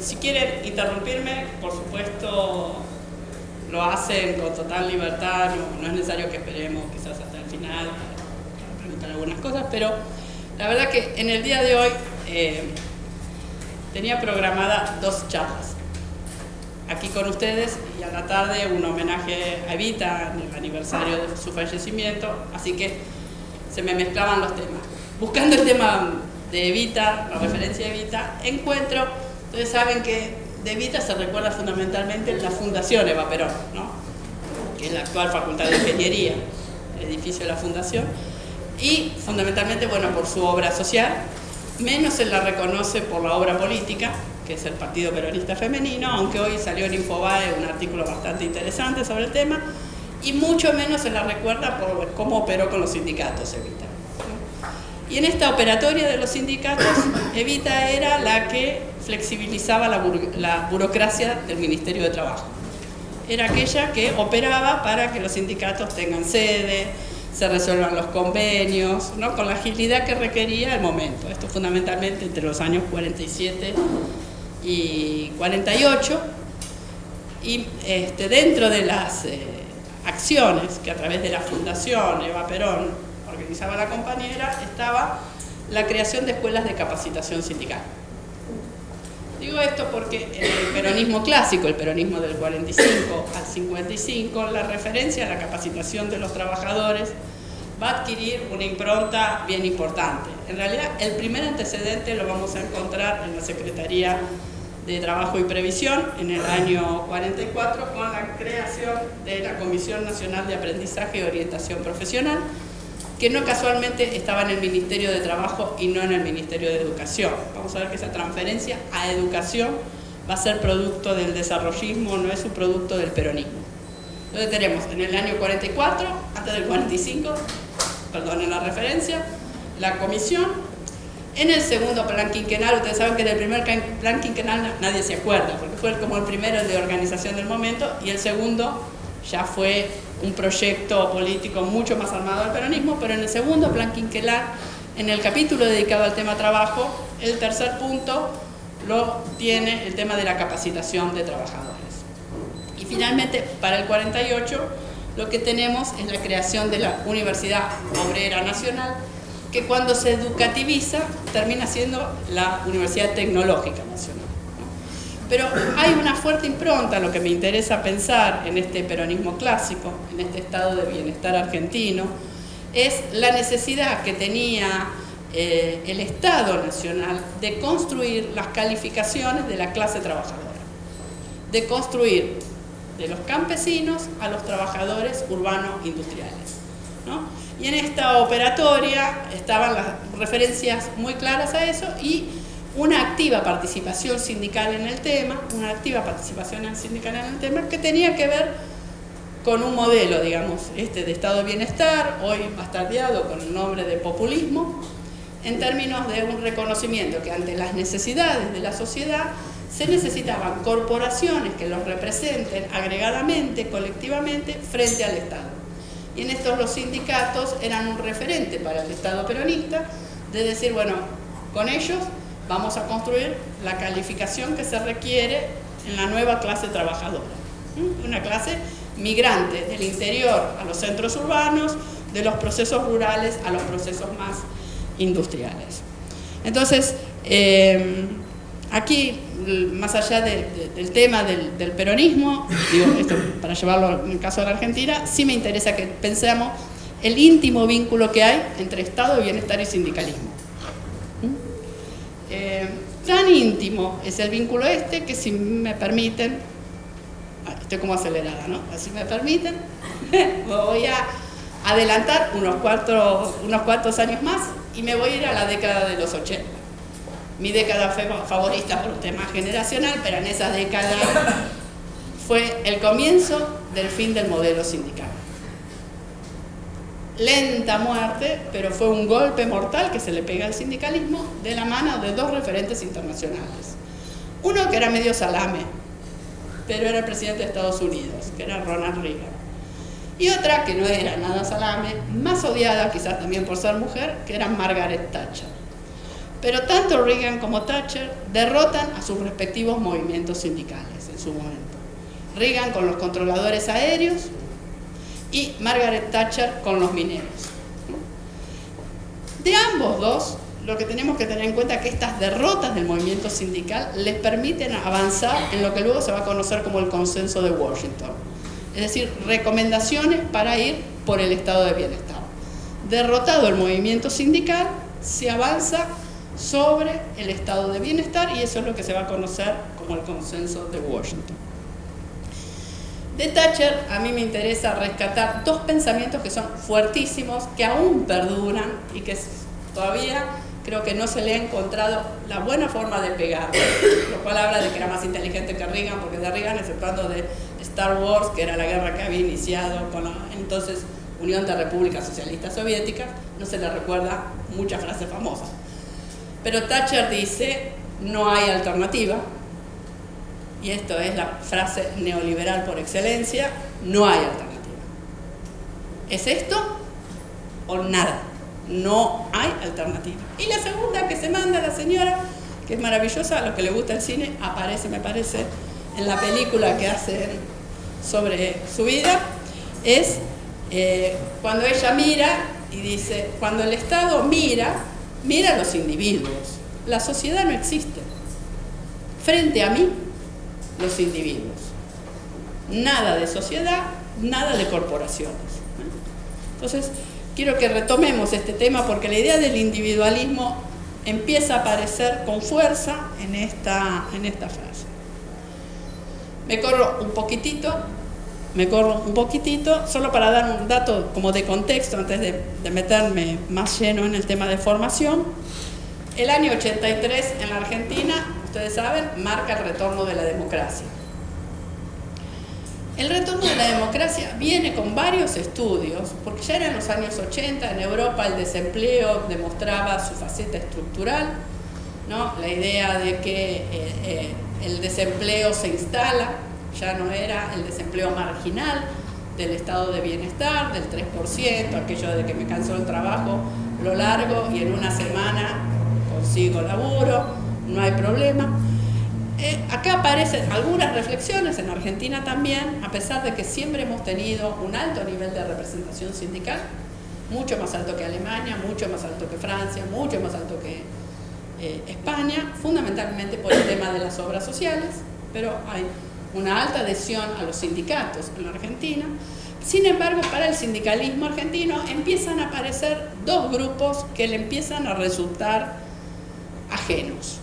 Si quieren interrumpirme, por supuesto, lo hacen con total libertad, no es necesario que esperemos quizás hasta el final para preguntar algunas cosas, pero la verdad que en el día de hoy tenía programadas 2 charlas aquí con ustedes y a la tarde un homenaje a Evita en el aniversario de su fallecimiento, así que se me mezclaban los temas. Buscando el tema de Evita, la referencia a Evita, encuentro, ustedes saben que de Evita se recuerda fundamentalmente la Fundación Eva Perón, ¿no? Que es la actual Facultad de Ingeniería, el edificio de la Fundación, y fundamentalmente, bueno, por su obra social, menos se la reconoce por la obra política, que es el Partido Peronista Femenino, aunque hoy salió en Infobae un artículo bastante interesante sobre el tema, y mucho menos se la recuerda por cómo operó con los sindicatos Evita. Y en esta operatoria de los sindicatos, Evita era la que flexibilizaba la burocracia del Ministerio de Trabajo. Era aquella que operaba para que los sindicatos tengan sede, se resuelvan los convenios, ¿no? Con la agilidad que requería el momento. Esto fundamentalmente entre los años 47 y 48. Y dentro de las acciones que a través de la Fundación Eva Perón organizaba la compañera, estaba la creación de escuelas de capacitación sindical. Digo esto porque en el peronismo clásico, el peronismo del 45 al 55, la referencia a la capacitación de los trabajadores va a adquirir una impronta bien importante. En realidad, el primer antecedente lo vamos a encontrar en la Secretaría de Trabajo y Previsión en el año 44 con la creación de la Comisión Nacional de Aprendizaje y Orientación Profesional, que no casualmente estaba en el Ministerio de Trabajo y no en el Ministerio de Educación. Vamos a ver que esa transferencia a educación va a ser producto del desarrollismo, no es un producto del peronismo. Entonces tenemos en el año 44, antes del 45, perdonen la referencia, la comisión. En el segundo plan quinquenal, ustedes saben que del primer plan quinquenal nadie se acuerda, porque fue como el primero de organización del momento, y el segundo ya fue un proyecto político mucho más armado del peronismo, pero en el segundo plan quinquenal, en el capítulo dedicado al tema trabajo, el tercer punto lo tiene el tema de la capacitación de trabajadores. Y finalmente, para el 48, lo que tenemos es la creación de la Universidad Obrera Nacional, que cuando se educativiza termina siendo la Universidad Tecnológica Nacional. Pero hay una fuerte impronta, lo que me interesa pensar en este peronismo clásico, en este estado de bienestar argentino, es la necesidad que tenía el Estado Nacional de construir las calificaciones de la clase trabajadora, de construir de los campesinos a los trabajadores urbanos-industriales, ¿no? Y en esta operatoria estaban las referencias muy claras a eso y una activa participación sindical en el tema, que tenía que ver con un modelo, digamos, de estado de bienestar, hoy bastardeado con el nombre de populismo, en términos de un reconocimiento que ante las necesidades de la sociedad se necesitaban corporaciones que los representen agregadamente, colectivamente, frente al Estado. Y en estos los sindicatos eran un referente para el Estado peronista, de decir, bueno, con ellos vamos a construir la calificación que se requiere en la nueva clase trabajadora. Una clase migrante del interior a los centros urbanos, de los procesos rurales a los procesos más industriales. Entonces, aquí, más allá del tema del peronismo, digo esto para llevarlo en el caso de la Argentina, sí me interesa que pensemos el íntimo vínculo que hay entre Estado de Bienestar y sindicalismo. Tan íntimo es el vínculo que si me permiten, estoy como acelerada, ¿no? Si me permiten, voy a adelantar unos cuantos años más y me voy a ir a la década de los 80. Mi década favorita por un tema generacional, pero en esa década fue el comienzo del fin del modelo sindical. Lenta muerte, pero fue un golpe mortal que se le pega al sindicalismo de la mano de 2 referentes internacionales. Uno que era medio salame, pero era el presidente de Estados Unidos, que era Ronald Reagan. Y otra que no era nada salame, más odiada quizás también por ser mujer, que era Margaret Thatcher. Pero tanto Reagan como Thatcher derrotan a sus respectivos movimientos sindicales en su momento. Reagan con los controladores aéreos y Margaret Thatcher con los mineros. De ambos dos, lo que tenemos que tener en cuenta es que estas derrotas del movimiento sindical les permiten avanzar en lo que luego se va a conocer como el consenso de Washington. Es decir, recomendaciones para ir por el estado de bienestar. Derrotado el movimiento sindical, se avanza sobre el estado de bienestar y eso es lo que se va a conocer como el consenso de Washington. De Thatcher a mí me interesa rescatar dos pensamientos que son fuertísimos, que aún perduran y que todavía creo que no se le ha encontrado la buena forma de pegar, lo cual habla de que era más inteligente que Reagan, porque de Reagan, exceptuando de Star Wars, que era la guerra que había iniciado con la entonces Unión de Repúblicas Socialistas Soviéticas, no se le recuerda muchas frases famosas. Pero Thatcher dice, no hay alternativa, y esto es la frase neoliberal por excelencia, no hay alternativa. ¿Es esto o nada? No hay alternativa. Y la segunda que se manda la señora, que es maravillosa, a los que les gusta el cine, aparece, me parece, en la película que hacen sobre su vida, es cuando ella mira y dice, cuando el Estado mira a los individuos, la sociedad no existe. Frente a mí, los individuos. Nada de sociedad, nada de corporaciones. Entonces, quiero que retomemos este tema porque la idea del individualismo empieza a aparecer con fuerza en esta frase. Me corro un poquitito, solo para dar un dato como de contexto antes de meterme más lleno en el tema de formación. El año 83 en la Argentina, ustedes saben, marca el retorno de la democracia. El retorno de la democracia viene con varios estudios, porque ya eran los años 80, en Europa el desempleo demostraba su faceta estructural, ¿no? La idea de que el desempleo se instala, ya no era el desempleo marginal del estado de bienestar, del 3%, aquello de que me canso del trabajo, lo largo y en una semana consigo laburo, no hay problema. Acá aparecen algunas reflexiones, en Argentina también, a pesar de que siempre hemos tenido un alto nivel de representación sindical, mucho más alto que Alemania, mucho más alto que Francia, mucho más alto que España, fundamentalmente por el tema de las obras sociales, pero hay una alta adhesión a los sindicatos en la Argentina. Sin embargo, para el sindicalismo argentino empiezan a aparecer dos grupos que le empiezan a resultar ajenos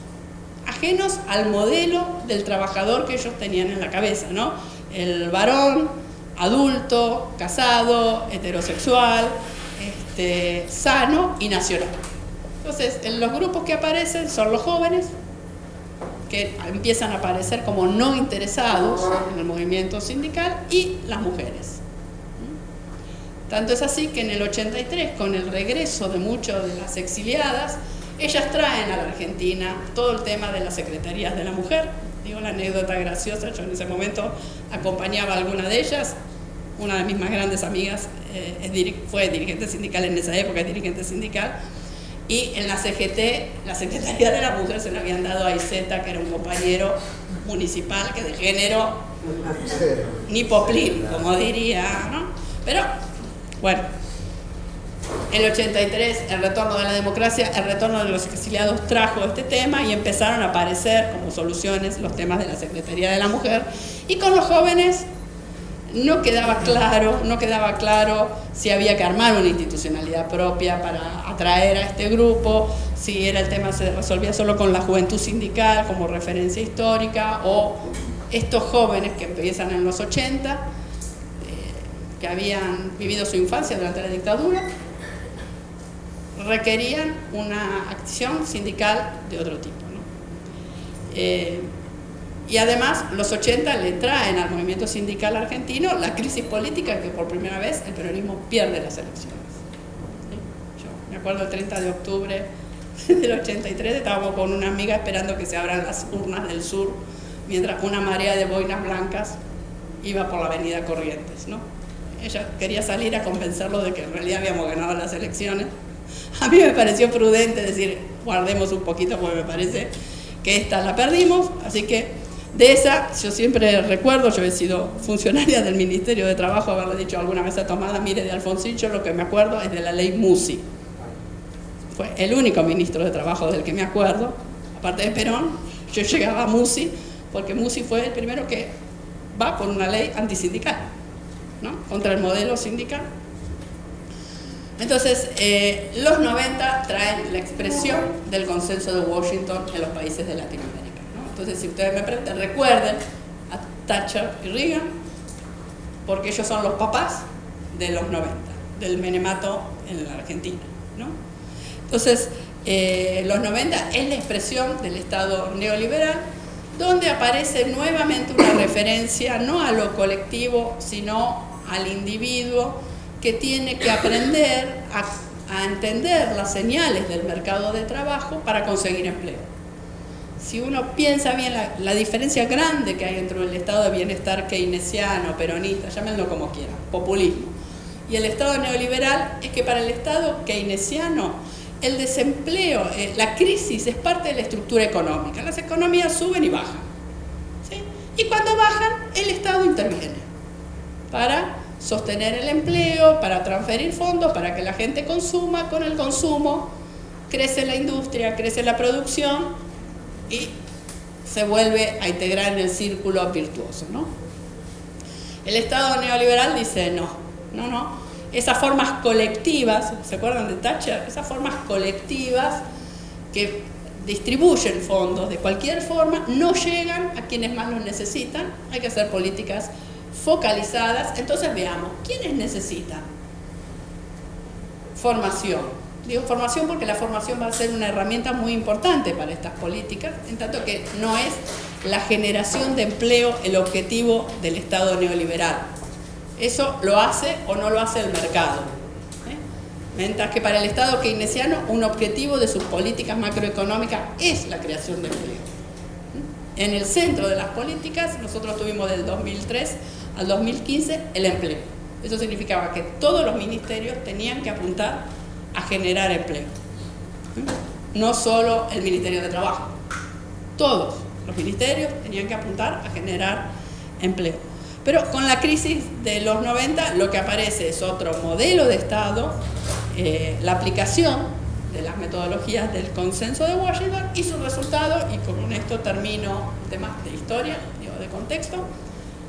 al modelo del trabajador que ellos tenían en la cabeza, ¿no? El varón, adulto, casado, heterosexual, sano y nacional. Entonces, los grupos que aparecen son los jóvenes, que empiezan a aparecer como no interesados en el movimiento sindical, y las mujeres. Tanto es así que en el 83, con el regreso de muchas de las exiliadas, ellas traen a la Argentina todo el tema de las secretarías de la mujer. Digo la anécdota graciosa, yo en ese momento acompañaba a alguna de ellas. Una de mis más grandes amigas fue dirigente sindical en esa época, es dirigente sindical. Y en la CGT, la Secretaría de la Mujer se la habían dado a Iseta, que era un compañero municipal que de género, ni poplín, como diría, ¿no? Pero, bueno, el 83, el retorno de la democracia, el retorno de los exiliados trajo este tema y empezaron a aparecer como soluciones los temas de la Secretaría de la Mujer. Y con los jóvenes no quedaba claro si había que armar una institucionalidad propia para atraer a este grupo, si el tema se resolvía solo con la juventud sindical como referencia histórica, o estos jóvenes que empiezan en los 80, que habían vivido su infancia durante la dictadura, requerían una acción sindical de otro tipo, ¿no? Y además, los 80 le traen al movimiento sindical argentino la crisis política que por primera vez el peronismo pierde las elecciones. ¿Sí? Yo me acuerdo el 30 de octubre del 83, estábamos con una amiga esperando que se abran las urnas del sur, mientras una marea de boinas blancas iba por la avenida Corrientes, ¿no? Ella quería salir a convencerlo de que en realidad habíamos ganado las elecciones, A mí me pareció prudente decir, guardemos un poquito porque me parece que esta la perdimos, así que de esa yo siempre recuerdo, yo he sido funcionaria del Ministerio de Trabajo, haberle dicho alguna vez a Tomada, mire, de Alfonsín, yo lo que me acuerdo es de la ley Musi. Fue el único ministro de Trabajo del que me acuerdo, aparte de Perón, yo llegaba a Musi, porque Musi fue el primero que va por una ley antisindical, ¿no? Contra el modelo sindical. Entonces, los 90 traen la expresión del consenso de Washington en los países de Latinoamérica, ¿no? Entonces, si ustedes me preguntan, recuerden a Thatcher y Reagan, porque ellos son los papás de los 90, del menemato en la Argentina, ¿no? Entonces, los 90 es la expresión del Estado neoliberal, donde aparece nuevamente una referencia no a lo colectivo, sino al individuo, que tiene que aprender a entender las señales del mercado de trabajo para conseguir empleo. Si uno piensa bien la diferencia grande que hay entre el estado de bienestar keynesiano, peronista, llámenlo como quieran, populismo, y el estado neoliberal, es que para el estado keynesiano el desempleo, la crisis es parte de la estructura económica. Las economías suben y bajan, ¿sí? Y cuando bajan, el Estado interviene para sostener el empleo, para transferir fondos, para que la gente consuma. Con el consumo crece la industria, crece la producción y se vuelve a integrar en el círculo virtuoso, ¿no? El Estado neoliberal dice no. Esas formas colectivas, ¿se acuerdan de Thatcher? Esas formas colectivas que distribuyen fondos de cualquier forma no llegan a quienes más los necesitan. Hay que hacer políticas focalizadas. Entonces veamos, ¿quiénes necesitan formación? Digo formación porque la formación va a ser una herramienta muy importante para estas políticas, en tanto que no es la generación de empleo el objetivo del Estado neoliberal. Eso lo hace o no lo hace el mercado. Mientras que para el Estado keynesiano un objetivo de sus políticas macroeconómicas es la creación de empleo. En el centro de las políticas nosotros tuvimos del 2003 al 2015 el empleo. Eso significaba que todos los ministerios tenían que apuntar a generar empleo. No solo el Ministerio de Trabajo. Todos los ministerios tenían que apuntar a generar empleo. Pero con la crisis de los 90 lo que aparece es otro modelo de Estado, la aplicación de las metodologías del consenso de Washington y su resultado, y con esto termino temas de historia, de contexto.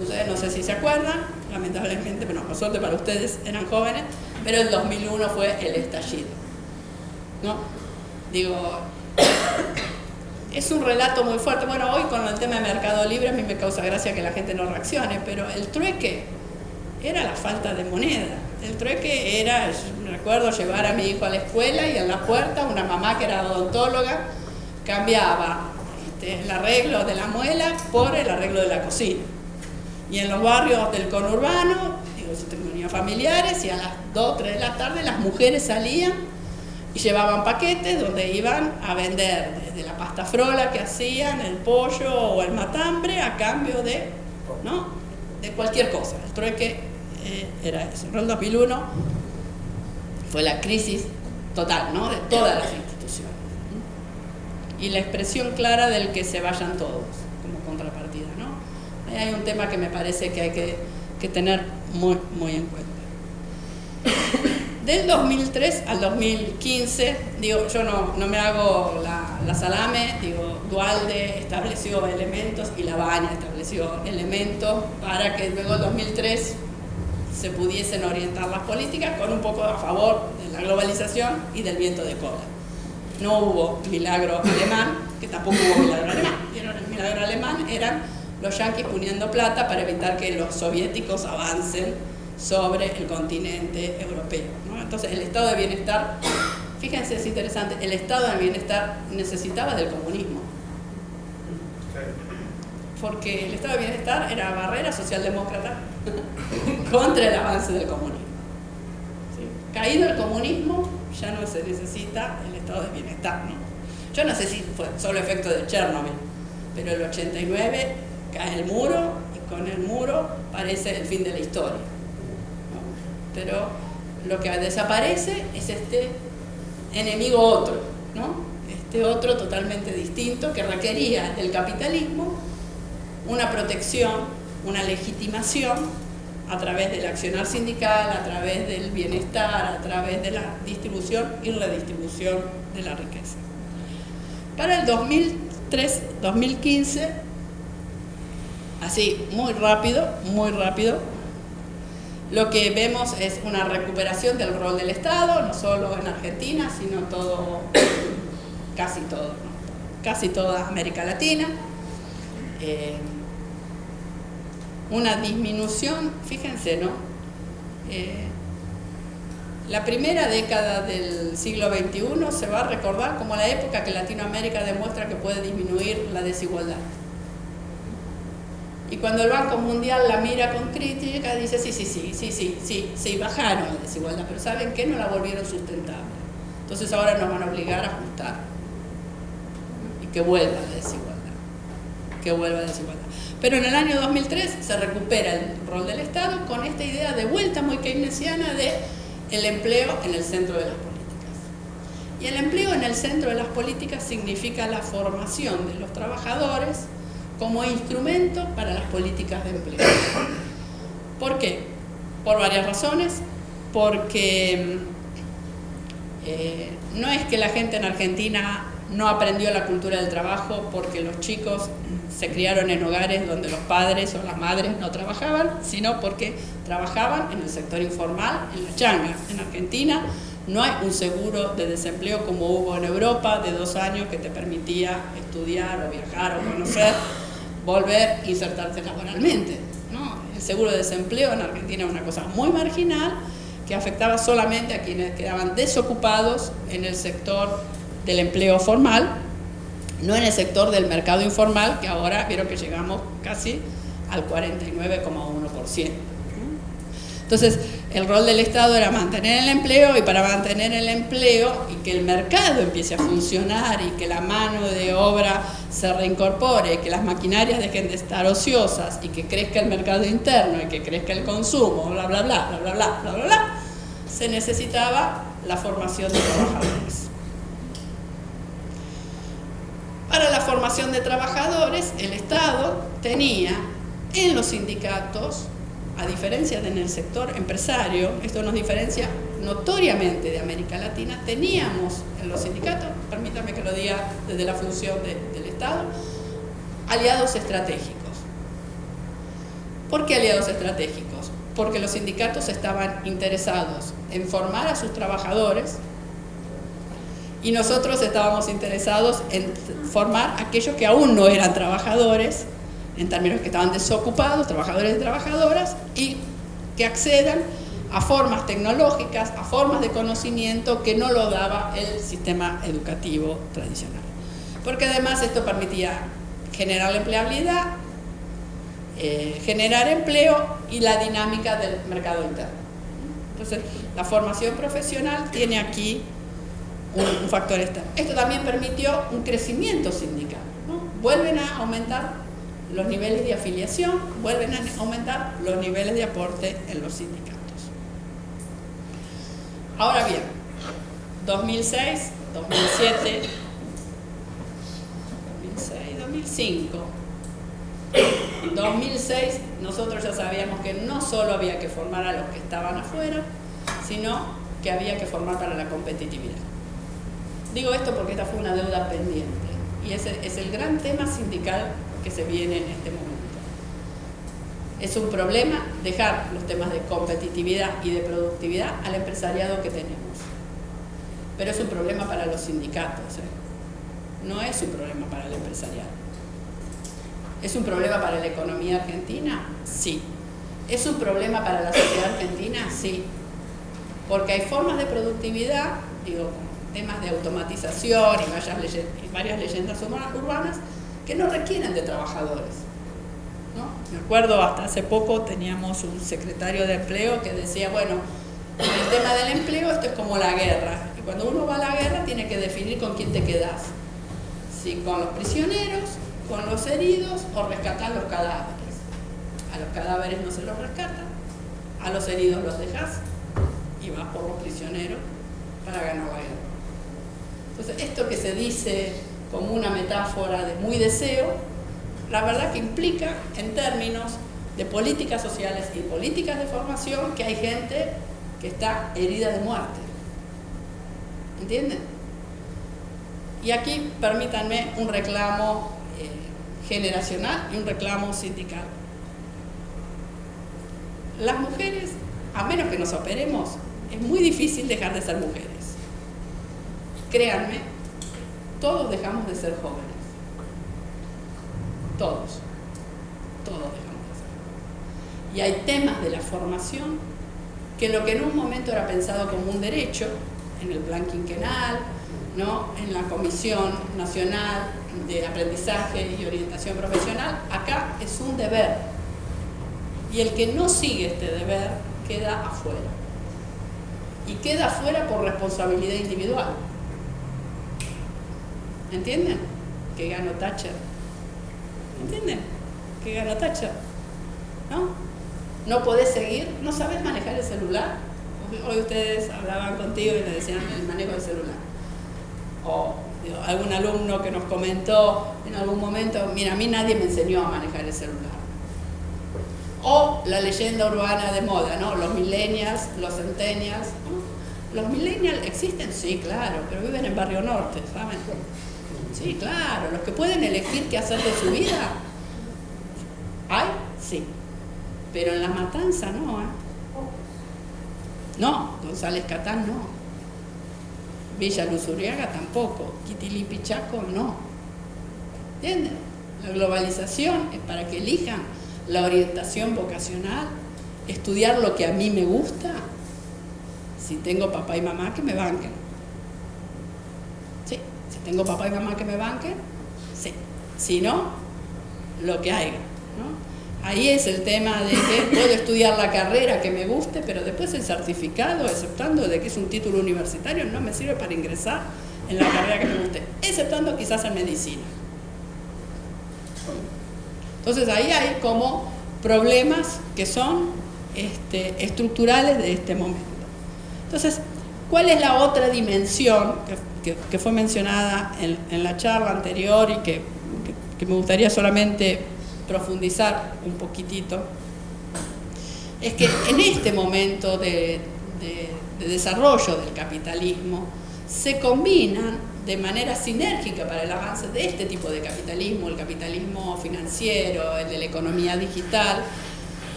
Ustedes no sé si se acuerdan, lamentablemente, bueno, por suerte para ustedes eran jóvenes, pero el 2001 fue el estallido, ¿no? Digo, es un relato muy fuerte. Bueno, hoy con el tema de Mercado Libre a mí me causa gracia que la gente no reaccione, pero el trueque era la falta de moneda. El trueque era, yo recuerdo llevar a mi hijo a la escuela y en la puerta una mamá que era odontóloga cambiaba el arreglo de la muela por el arreglo de la cocina. Y en los barrios del conurbano, digo, si tenía familiares, y a las 2 o 3 de la tarde las mujeres salían y llevaban paquetes donde iban a vender desde la pasta frola que hacían, el pollo o el matambre, a cambio de, ¿no?, de cualquier cosa. El trueque era eso. En el 2001 fue la crisis total, ¿no?, de todas las instituciones. Y la expresión clara del que se vayan todos, como contrapartida, ¿no? Ahí hay un tema que me parece que hay que tener muy, muy en cuenta. Del 2003 al 2015, digo, yo no me hago la salame, digo, Duhalde estableció elementos y Lavagna estableció elementos para que luego en 2003 se pudiesen orientar las políticas con un poco a favor de la globalización y del viento de cola. No hubo milagro alemán, que tampoco hubo milagro alemán. El milagro alemán eran los yanquis poniendo plata para evitar que los soviéticos avancen sobre el continente europeo, ¿no? Entonces el estado de bienestar, fíjense, es interesante, el estado de bienestar necesitaba del comunismo, porque el estado de bienestar era barrera socialdemócrata contra el avance del comunismo. ¿Sí? Caído el comunismo, ya no se necesita el estado de bienestar, ¿no? Yo no sé si fue solo efecto de Chernobyl, pero el 89 cae el muro y con el muro parece el fin de la historia. Pero lo que desaparece es este enemigo otro, ¿no? Este otro totalmente distinto que requería del capitalismo una protección, una legitimación a través del accionar sindical, a través del bienestar, a través de la distribución y redistribución de la riqueza. Para el 2003-2015, así muy rápido, lo que vemos es una recuperación del rol del Estado, no solo en Argentina, sino casi toda América Latina. Una disminución, fíjense, ¿no? La primera década del siglo XXI se va a recordar como la época que Latinoamérica demuestra que puede disminuir la desigualdad. Y cuando el Banco Mundial la mira con crítica, dice sí, bajaron la desigualdad, pero ¿saben qué? No la volvieron sustentable. Entonces ahora nos van a obligar a ajustar. Y que vuelva la desigualdad. Pero en el año 2003 se recupera el rol del Estado con esta idea de vuelta muy keynesiana de el empleo en el centro de las políticas. Y el empleo en el centro de las políticas significa la formación de los trabajadores como instrumento para las políticas de empleo. ¿Por qué? Por varias razones. Porque no es que la gente en Argentina no aprendió la cultura del trabajo porque los chicos se criaron en hogares donde los padres o las madres no trabajaban, sino porque trabajaban en el sector informal, en la changa. En Argentina no hay un seguro de desempleo como hubo en Europa de 2 años que te permitía estudiar o viajar o conocer, volver e insertarte laboralmente, ¿no? El seguro de desempleo en Argentina es una cosa muy marginal que afectaba solamente a quienes quedaban desocupados en el sector del empleo formal, no en el sector del mercado informal, que ahora vieron que llegamos casi al 49,1%. Entonces, el rol del Estado era mantener el empleo, y para mantener el empleo y que el mercado empiece a funcionar y que la mano de obra se reincorpore, que las maquinarias dejen de estar ociosas y que crezca el mercado interno y que crezca el consumo, bla, bla, bla, bla, bla, bla, bla, bla, bla, se necesitaba la formación de trabajadores. Para la formación de trabajadores, el Estado tenía en los sindicatos, a diferencia de en el sector empresario, esto nos diferencia notoriamente de América Latina, teníamos en los sindicatos, permítame que lo diga desde la función del Estado, aliados estratégicos. ¿Por qué aliados estratégicos? Porque los sindicatos estaban interesados en formar a sus trabajadores y nosotros estábamos interesados en formar a aquellos que aún no eran trabajadores, en términos que estaban desocupados, trabajadores y trabajadoras, y que accedan a formas tecnológicas, a formas de conocimiento que no lo daba el sistema educativo tradicional. Porque además esto permitía generar la empleabilidad, generar empleo y la dinámica del mercado interno. Entonces, la formación profesional tiene aquí un factor externo. Esto también permitió un crecimiento sindical, ¿no? Vuelven a aumentar los niveles de afiliación, vuelven a aumentar los niveles de aporte en los sindicatos. Ahora bien, 2006, 2007, 2005, 2006, nosotros ya sabíamos que no solo había que formar a los que estaban afuera, sino que había que formar para la competitividad. Digo esto porque esta fue una deuda pendiente y ese es el gran tema sindical que se viene en este momento. Es un problema dejar los temas de competitividad y de productividad al empresariado que tenemos. Pero es un problema para los sindicatos, no es un problema para el empresariado. ¿Es un problema para la economía argentina? Sí. ¿Es un problema para la sociedad argentina? Sí. Porque hay formas de productividad, digo, temas de automatización y varias leyendas urbanas que no requieren de trabajadores, ¿no? Me acuerdo, hasta hace poco teníamos un secretario de empleo que decía, bueno, en el tema del empleo esto es como la guerra, y cuando uno va a la guerra tiene que definir con quién te quedás, si con los prisioneros, con los heridos o rescatar los cadáveres. A los cadáveres no se los rescatan, a los heridos los dejas y vas por los prisioneros para ganar la guerra. Entonces, esto que se dice como una metáfora de muy deseo, la verdad que implica en términos de políticas sociales y políticas de formación que hay gente que está herida de muerte. ¿Entienden? Y aquí permítanme un reclamo generacional y un reclamo sindical. Las mujeres, a menos que nos operemos, es muy difícil dejar de ser mujeres. Créanme, todos dejamos de ser jóvenes. Todos dejamos de ser jóvenes. Y hay temas de la formación que lo que en un momento era pensado como un derecho, en el plan quinquenal, ¿no?, en la Comisión Nacional de Aprendizaje y Orientación Profesional, acá es un deber. Y el que no sigue este deber queda afuera. Y queda afuera por responsabilidad individual. ¿Entienden? Que ganó Thatcher. ¿Entienden? Que ganó Thatcher. ¿No? No podés seguir, no sabés manejar el celular. Hoy ustedes hablaban contigo y le decían el manejo del celular. O algún alumno que nos comentó en algún momento, mira, a mí nadie me enseñó a manejar el celular. O la leyenda urbana de moda, ¿no? Los millennials, los centennials. ¿No? ¿Los millennials existen? Sí, claro, pero viven en Barrio Norte, ¿saben? Sí, claro, los que pueden elegir qué hacer de su vida. ¿Hay? Sí. Pero en La Matanza no, ¿eh? No, González Catán no. Villa Luzuriaga tampoco. Quitilipichaco no. ¿Entienden? La globalización es para que elijan la orientación vocacional, estudiar lo que a mí me gusta. Si tengo papá y mamá que me banquen. Sí, si tengo papá y mamá que me banquen, sí. Si no, lo que haya, ¿no? Ahí es el tema de que puedo estudiar la carrera que me guste, pero después el certificado, exceptando de que es un título universitario, no me sirve para ingresar en la carrera que me guste, exceptando quizás en medicina. Entonces ahí hay como problemas que son estructurales de este momento. Entonces, ¿cuál es la otra dimensión que fue mencionada en la charla anterior y que me gustaría solamente profundizar un poquitito? Es que en este momento de desarrollo del capitalismo se combinan de manera sinérgica para el avance de este tipo de capitalismo, el capitalismo financiero, el de la economía digital,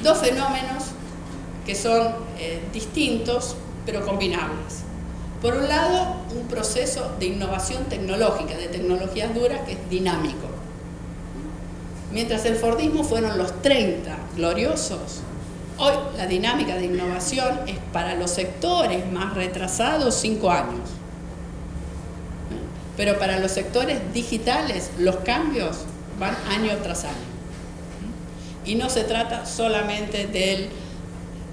dos fenómenos que son distintos pero combinables. Por un lado, un proceso de innovación tecnológica, de tecnologías duras, que es dinámico. Mientras el fordismo fueron los 30 gloriosos, hoy la dinámica de innovación es para los sectores más retrasados 5 años. Pero para los sectores digitales los cambios van año tras año. Y no se trata solamente del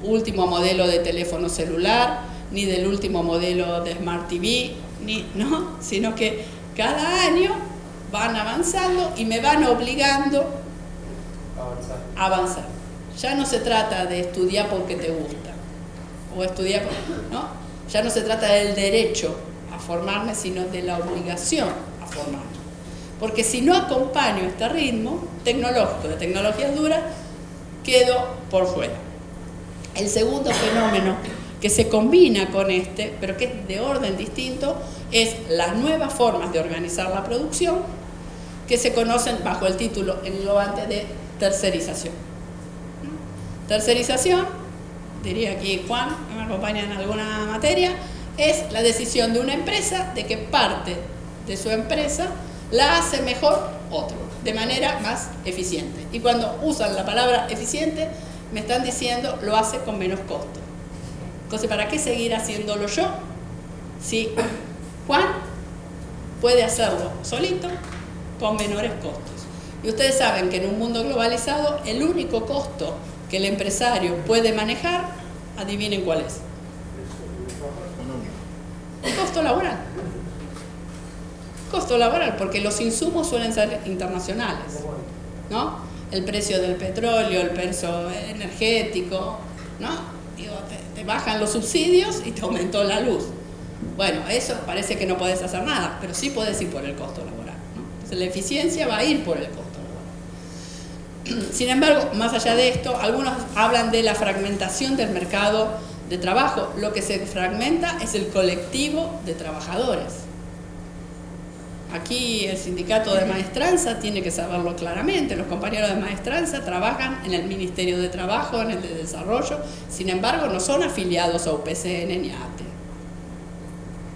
último modelo de teléfono celular, ni del último modelo de Smart TV, ¿no? Sino que cada año van avanzando y me van obligando a avanzar. Ya no se trata de estudiar porque te gusta, o estudiar ¿no? Ya no se trata del derecho a formarme, sino de la obligación a formarme. Porque si no acompaño este ritmo tecnológico, de tecnologías duras, quedo por fuera. El segundo fenómeno que se combina con este, pero que es de orden distinto, es las nuevas formas de organizar la producción, que se conocen bajo el título englobante de tercerización. Tercerización, diría aquí Juan, que me acompaña en alguna materia, es la decisión de una empresa de que parte de su empresa la hace mejor otro, de manera más eficiente. Y cuando usan la palabra eficiente, me están diciendo lo hace con menos costo. Entonces, ¿para qué seguir haciéndolo yo? Si Juan puede hacerlo solito, con menores costos. Y ustedes saben que en un mundo globalizado, el único costo que el empresario puede manejar, adivinen cuál es. El costo laboral. Costo laboral, porque los insumos suelen ser internacionales, ¿no? El precio del petróleo, el precio energético, ¿no? Digo, te bajan los subsidios y te aumentó la luz. Bueno, eso parece que no podés hacer nada, pero sí podés ir por el costo laboral, ¿no? Entonces la eficiencia va a ir por el costo laboral. Sin embargo, más allá de esto, algunos hablan de la fragmentación del mercado de trabajo. Lo que se fragmenta es el colectivo de trabajadores. Aquí el sindicato de maestranza tiene que saberlo claramente. Los compañeros de maestranza trabajan en el Ministerio de Trabajo, en el de Desarrollo. Sin embargo, no son afiliados a UPCN ni a ATE.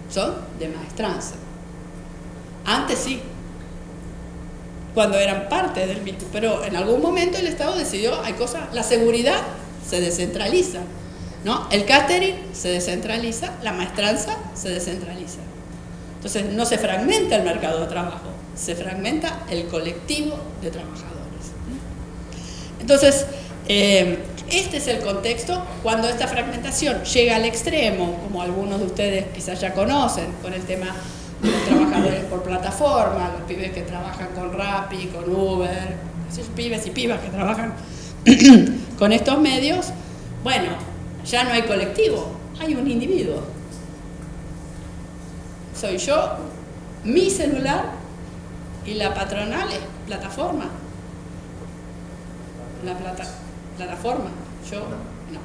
Son de maestranza. Antes sí, cuando eran parte del mismo. Pero en algún momento el Estado decidió, hay cosas, la seguridad se descentraliza, ¿no? El catering se descentraliza, la maestranza se descentraliza. Entonces no se fragmenta el mercado de trabajo, se fragmenta el colectivo de trabajadores. Entonces, este es el contexto cuando esta fragmentación llega al extremo, como algunos de ustedes quizás ya conocen, con el tema de los trabajadores por plataforma, los pibes que trabajan con Rappi, con Uber, esos pibes y pibas que trabajan con estos medios. Bueno, ya no hay colectivo, hay un individuo. Soy yo, mi celular, y la patronal es plataforma. La plataforma, yo no.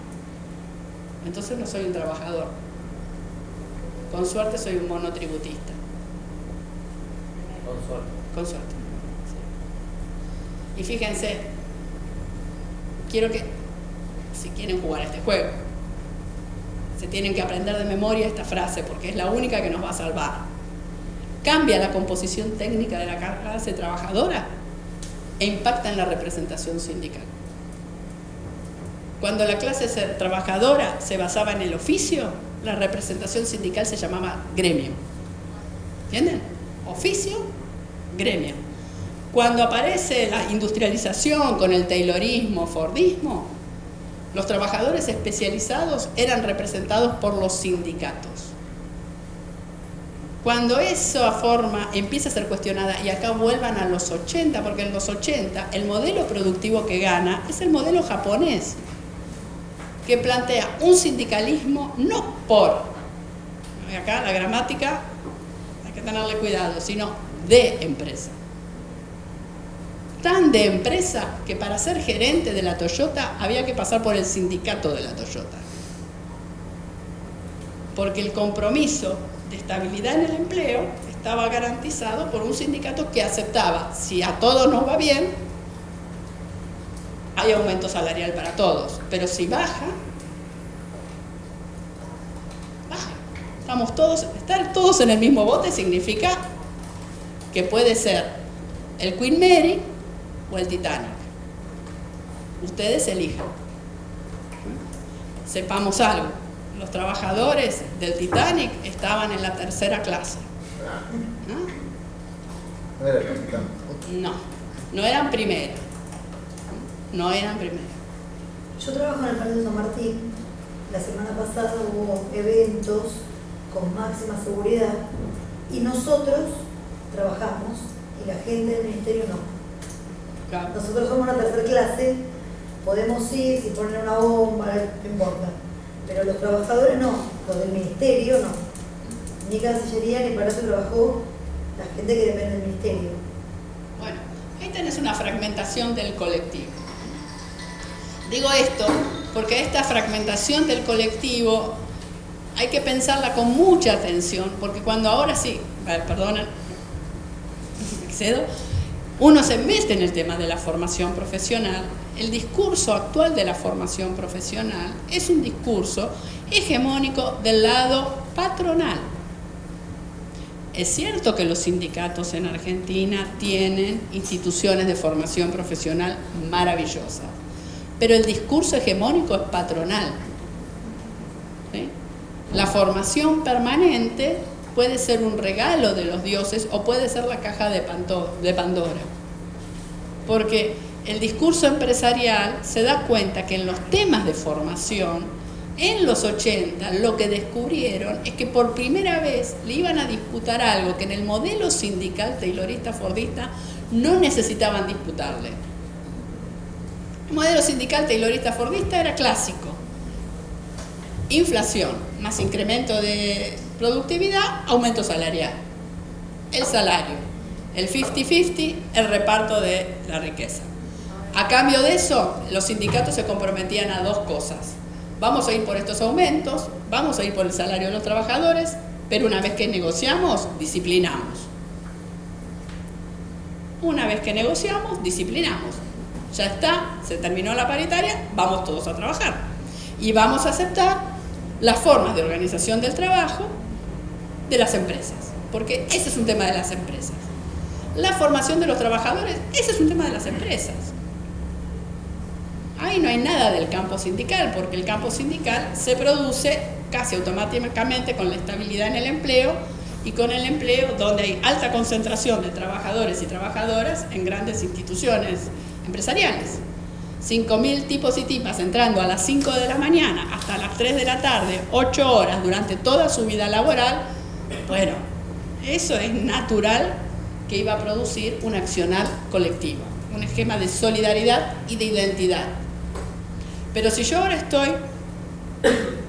Entonces no soy un trabajador. Con suerte soy un monotributista. Con suerte. Con suerte. Sí. Y fíjense, quiero que, si quieren jugar a este juego, se tienen que aprender de memoria esta frase porque es la única que nos va a salvar. Cambia la composición técnica de la clase trabajadora e impacta en la representación sindical. Cuando la clase trabajadora se basaba en el oficio, la representación sindical se llamaba gremio. ¿Entienden? Oficio, gremio. Cuando aparece la industrialización con el taylorismo, fordismo, los trabajadores especializados eran representados por los sindicatos. Cuando esa forma empieza a ser cuestionada, y acá vuelvan a los 80, porque en los 80 el modelo productivo que gana es el modelo japonés, que plantea un sindicalismo no por, acá la gramática hay que tenerle cuidado, sino de empresa. Tan de empresa que para ser gerente de la Toyota había que pasar por el sindicato de la Toyota. Porque el compromiso de estabilidad en el empleo estaba garantizado por un sindicato que aceptaba, si a todos nos va bien, hay aumento salarial para todos, pero si baja, baja. Estar todos en el mismo bote significa que puede ser el Queen Mary o el Titanic. Ustedes elijan. Sepamos algo. Los trabajadores del Titanic estaban en la tercera clase. ¿No era el capitán? No, no eran primera. No eran primera. Yo trabajo en el Parque de San Martín. La semana pasada hubo eventos con máxima seguridad y nosotros trabajamos y la gente del ministerio no. Claro. Nosotros somos una tercera clase, podemos ir, si ponen una bomba, no importa. Pero los trabajadores no, los del ministerio no. Ni Cancillería ni Palacio trabajó la gente que depende del ministerio. Bueno, ahí tenés una fragmentación del colectivo. Digo esto porque esta fragmentación del colectivo hay que pensarla con mucha atención, porque cuando ahora sí, perdonen, me excedo, uno se mete en el tema de la formación profesional, el discurso actual de la formación profesional es un discurso hegemónico del lado patronal. Es cierto que los sindicatos en Argentina tienen instituciones de formación profesional maravillosas, pero el discurso hegemónico es patronal. ¿Sí? La formación permanente puede ser un regalo de los dioses o puede ser la caja de Pandora. Porque el discurso empresarial se da cuenta que en los temas de formación, en los 80, lo que descubrieron es que por primera vez le iban a disputar algo que en el modelo sindical taylorista, fordista, no necesitaban disputarle. El modelo sindical taylorista, fordista era clásico. Inflación, más incremento de Productividad, aumento salarial. El salario, el 50-50, el reparto de la riqueza. A cambio de eso, los sindicatos se comprometían a dos cosas. Vamos a ir por estos aumentos, vamos a ir por el salario de los trabajadores, pero una vez que negociamos, disciplinamos. Una vez que negociamos, disciplinamos. Ya está, se terminó la paritaria, vamos todos a trabajar. Y vamos a aceptar las formas de organización del trabajo de las empresas, porque ese es un tema de las empresas. La formación de los trabajadores, ese es un tema de las empresas. Ahí no hay nada del campo sindical, porque el campo sindical se produce casi automáticamente con la estabilidad en el empleo y con el empleo donde hay alta concentración de trabajadores y trabajadoras en grandes instituciones empresariales. 5.000 tipos y tipas entrando a las 5 de la mañana hasta las 3 de la tarde, 8 horas durante toda su vida laboral, bueno, eso es natural que iba a producir un accionar colectivo, un esquema de solidaridad y de identidad. Pero si yo ahora estoy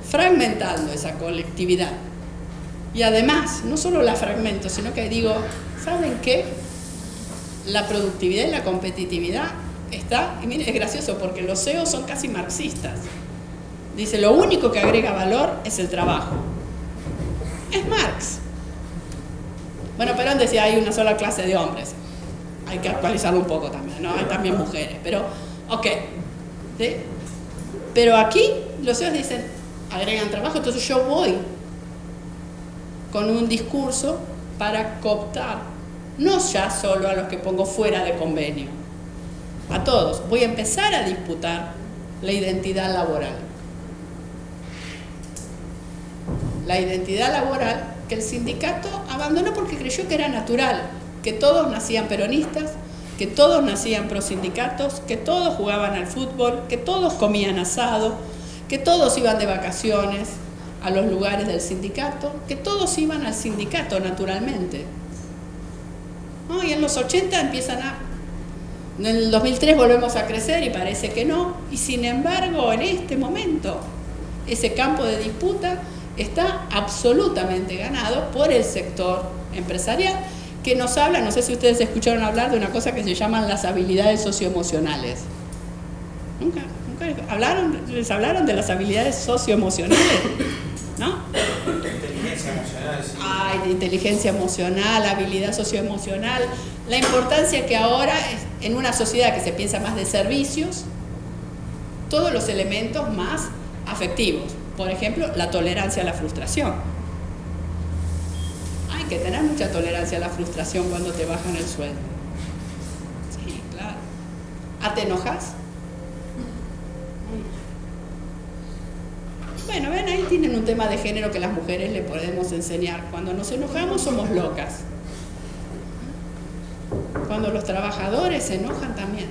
fragmentando esa colectividad, y además, no solo la fragmento, sino que digo, ¿saben qué? La productividad y la competitividad está, y miren, es gracioso porque los CEOs son casi marxistas. Dice, lo único que agrega valor es el trabajo. Es Marx. Bueno, Perón decía, hay una sola clase de hombres. Hay que actualizarlo un poco también, ¿no? Hay también mujeres, pero, ok. ¿Sí? Pero aquí los CEOs dicen, agregan trabajo, entonces yo voy con un discurso para cooptar, no ya solo a los que pongo fuera de convenio, a todos. Voy a empezar a disputar la identidad laboral. La identidad laboral que el sindicato abandonó porque creyó que era natural, que todos nacían peronistas, que todos nacían prosindicatos, que todos jugaban al fútbol, que todos comían asado, que todos iban de vacaciones a los lugares del sindicato, que todos iban al sindicato naturalmente. ¿No? Y en los 80 empiezan a... En el 2003 volvemos a crecer y parece que no, y sin embargo en este momento ese campo de disputa está absolutamente ganado por el sector empresarial, que nos habla, no sé si ustedes escucharon hablar de una cosa que se llaman las habilidades socioemocionales. ¿Nunca les hablaron de las habilidades socioemocionales? ¿No? Inteligencia emocional, sí. Ay, de inteligencia emocional, habilidad socioemocional, la importancia que ahora en una sociedad que se piensa más de servicios, todos los elementos más afectivos, por ejemplo, la tolerancia a la frustración. Hay que tener mucha tolerancia a la frustración cuando te bajan el sueldo. Sí, claro. ¿Te enojas? Bueno, ven, ahí tienen un tema de género que las mujeres le podemos enseñar. Cuando nos enojamos somos locas. Cuando los trabajadores se enojan también.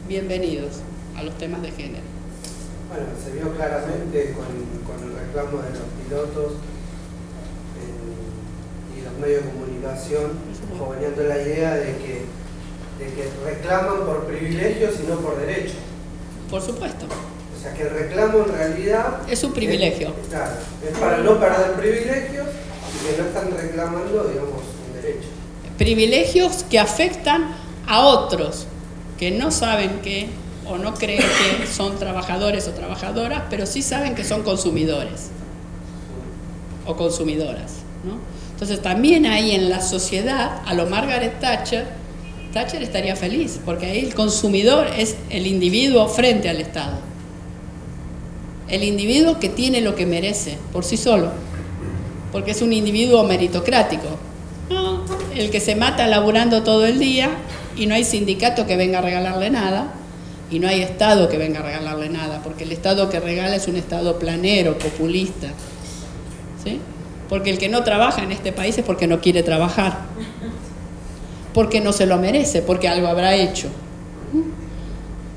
Bienvenidos a los temas de género. Bueno, se vio claramente con el reclamo de los pilotos y los medios de comunicación, fogoneando la idea de que reclaman por privilegios y no por derechos. Por supuesto. O sea, que el reclamo en realidad... Es un privilegio. Claro, es para no perder privilegios y que no están reclamando, digamos, un derecho. Privilegios que afectan a otros que no saben que o no creen que son trabajadores o trabajadoras, pero sí saben que son consumidores o consumidoras, ¿no? Entonces también ahí en la sociedad, a lo Margaret Thatcher estaría feliz, porque ahí el consumidor es el individuo frente al Estado. El individuo que tiene lo que merece por sí solo, porque es un individuo meritocrático. No, el que se mata laburando todo el día y no hay sindicato que venga a regalarle nada y no hay Estado que venga a regalarle nada, porque el Estado que regala es un Estado planero, populista, ¿sí? Porque el que no trabaja en este país es porque no quiere trabajar, porque no se lo merece, porque algo habrá hecho.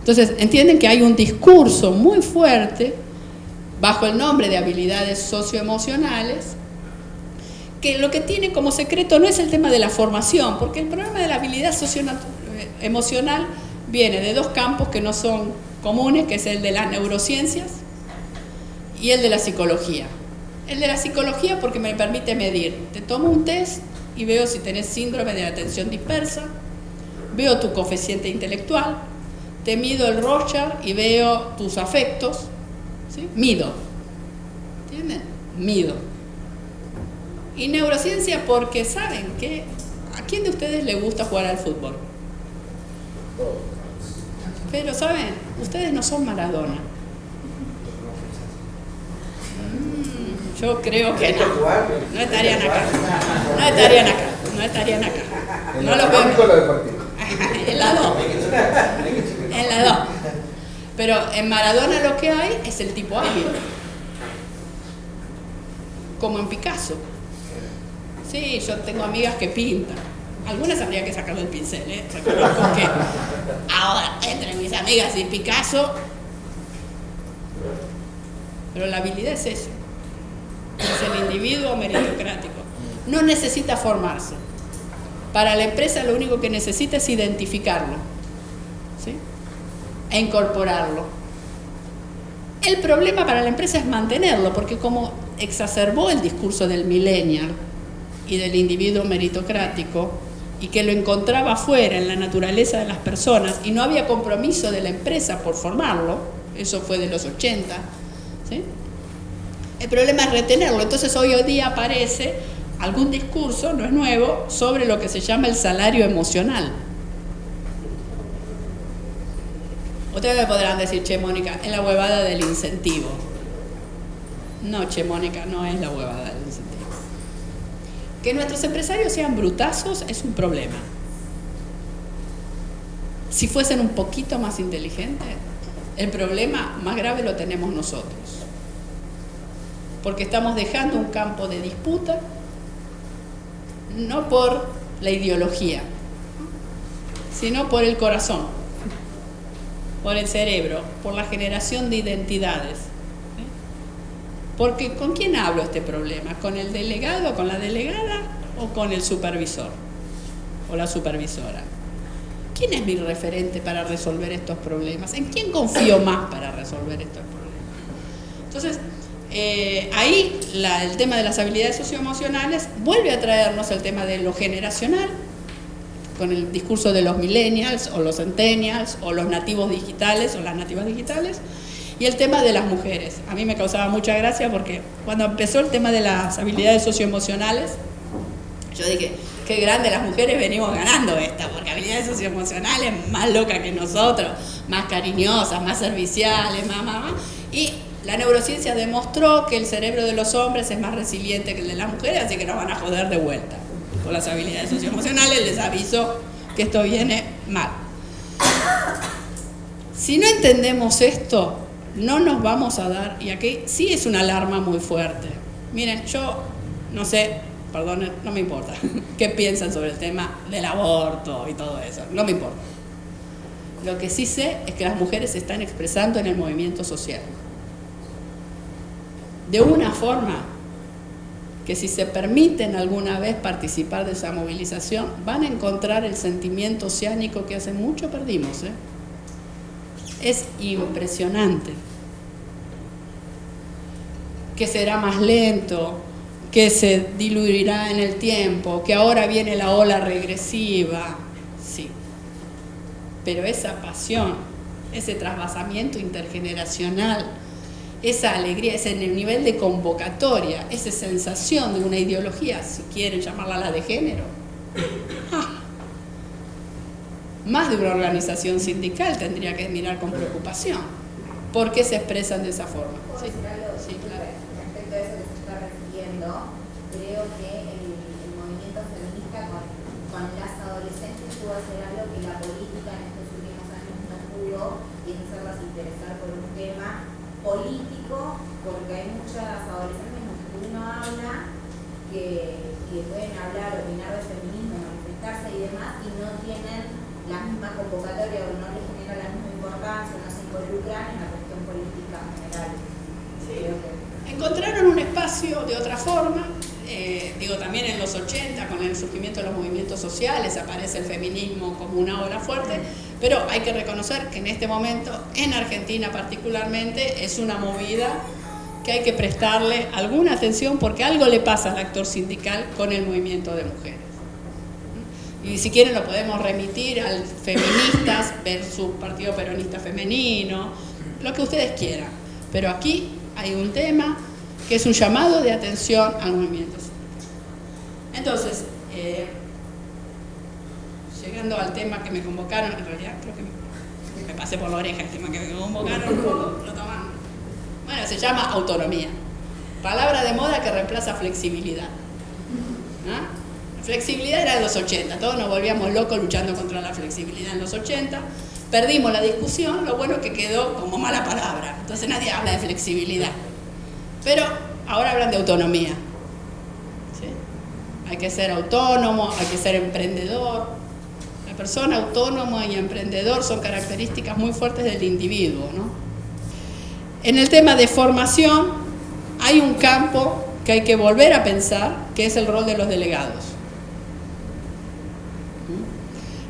Entonces, entienden que hay un discurso muy fuerte bajo el nombre de habilidades socioemocionales, que lo que tiene como secreto no es el tema de la formación, porque el problema de la habilidad socioemocional viene de dos campos que no son comunes, que es el de las neurociencias y el de la psicología. El de la psicología porque me permite medir. Te tomo un test y veo si tenés síndrome de atención dispersa, veo tu coeficiente intelectual, te mido el Rorschach y veo tus afectos, ¿sí? Mido. ¿Entienden? Mido. Y neurociencia porque saben que ¿a quién de ustedes le gusta jugar al fútbol? Pero saben, ustedes no son Maradona. Yo creo que no. No estarían acá. No estarían acá. No estarían acá. No lo veo. En la 2. En la 2. Pero en Maradona lo que hay es el tipo ágil. Como en Picasso. Sí, yo tengo amigas que pintan. Algunas habría que sacarle el pincel, ¿eh? Reconozco que ahora, entre mis amigas y Picasso. Pero la habilidad es eso. Es el individuo meritocrático. No necesita formarse. Para la empresa lo único que necesita es identificarlo, ¿sí? E incorporarlo. El problema para la empresa es mantenerlo, porque como exacerbó el discurso del millennial y del individuo meritocrático, y que lo encontraba afuera en la naturaleza de las personas, y no había compromiso de la empresa por formarlo, eso fue de los 80, ¿sí? El problema es retenerlo. Entonces hoy día aparece algún discurso, no es nuevo, sobre lo que se llama el salario emocional. Ustedes me podrán decir, che, Mónica, es la huevada del incentivo. No, che, Mónica, no es la huevada del incentivo. Que nuestros empresarios sean brutazos es un problema. Si fuesen un poquito más inteligentes, el problema más grave lo tenemos nosotros. Porque estamos dejando un campo de disputa, no por la ideología, sino por el corazón, por el cerebro, por la generación de identidades. ¿Sí? Porque ¿con quién hablo este problema? ¿Con el delegado, con la delegada o con el supervisor o la supervisora? ¿Quién es mi referente para resolver estos problemas? ¿En quién confío más para resolver estos problemas? Entonces, ahí el tema de las habilidades socioemocionales vuelve a traernos el tema de lo generacional, con el discurso de los millennials o los centennials o los nativos digitales o las nativas digitales, y el tema de las mujeres. A mí me causaba mucha gracia porque cuando empezó el tema de las habilidades socioemocionales, yo dije, qué grande, las mujeres venimos ganando esta, porque habilidades socioemocionales más locas que nosotros, más cariñosas, más serviciales, más. Y la neurociencia demostró que el cerebro de los hombres es más resiliente que el de las mujeres, así que nos van a joder de vuelta con las habilidades socioemocionales. Les aviso que esto viene mal. Si no entendemos esto, no nos vamos a dar, y aquí sí es una alarma muy fuerte. Miren, yo no sé, perdón, no me importa qué piensan sobre el tema del aborto y todo eso, no me importa. Lo que sí sé es que las mujeres se están expresando en el movimiento social. De una forma que si se permiten alguna vez participar de esa movilización, van a encontrar el sentimiento oceánico que hace mucho perdimos, ¿eh? Es impresionante. Que será más lento, que se diluirá en el tiempo, que ahora viene la ola regresiva, sí. Pero esa pasión, ese trasvasamiento intergeneracional, esa alegría, ese nivel de convocatoria, esa sensación de una ideología, si quieren llamarla la de género, más de una organización sindical tendría que mirar con preocupación. ¿Por qué se expresan de esa forma? ¿Puedo decir algo? Sí, claro. Respecto a eso que se está refiriendo, creo que el movimiento feminista con las adolescentes pudo hacer algo que la política en estos últimos años no pudo, y es hacerlas interesar por un tema político, porque hay muchas adolescentes con las que uno habla que pueden hablar, opinar del feminismo, manifestarse y demás, y no tienen la misma convocatoria o no les genera la misma importancia, no se involucran en la cuestión política en general. Sí. Encontraron un espacio de otra forma, también en los 80, con el surgimiento de los movimientos sociales, aparece el feminismo como una ola fuerte, pero hay que reconocer que en este momento, en Argentina particularmente, es una movida que hay que prestarle alguna atención porque algo le pasa al actor sindical con el movimiento de mujeres. Y si quieren lo podemos remitir al Feministas versus Partido Peronista Femenino, lo que ustedes quieran. Pero aquí hay un tema que es un llamado de atención al movimiento sindical. Entonces, llegando al tema que me convocaron, en realidad creo que me pasé por la oreja el tema que me convocaron, lo toman. Bueno, se llama autonomía. Palabra de moda que reemplaza flexibilidad. ¿Ah? Flexibilidad era en los 80, todos nos volvíamos locos luchando contra la flexibilidad en los 80, perdimos la discusión, lo bueno es que quedó como mala palabra, entonces nadie habla de flexibilidad, pero ahora hablan de autonomía. ¿Sí? Hay que ser autónomo, hay que ser emprendedor. La persona autónoma y emprendedor son características muy fuertes del individuo, ¿no? En el tema de formación hay un campo que hay que volver a pensar, que es el rol de los delegados.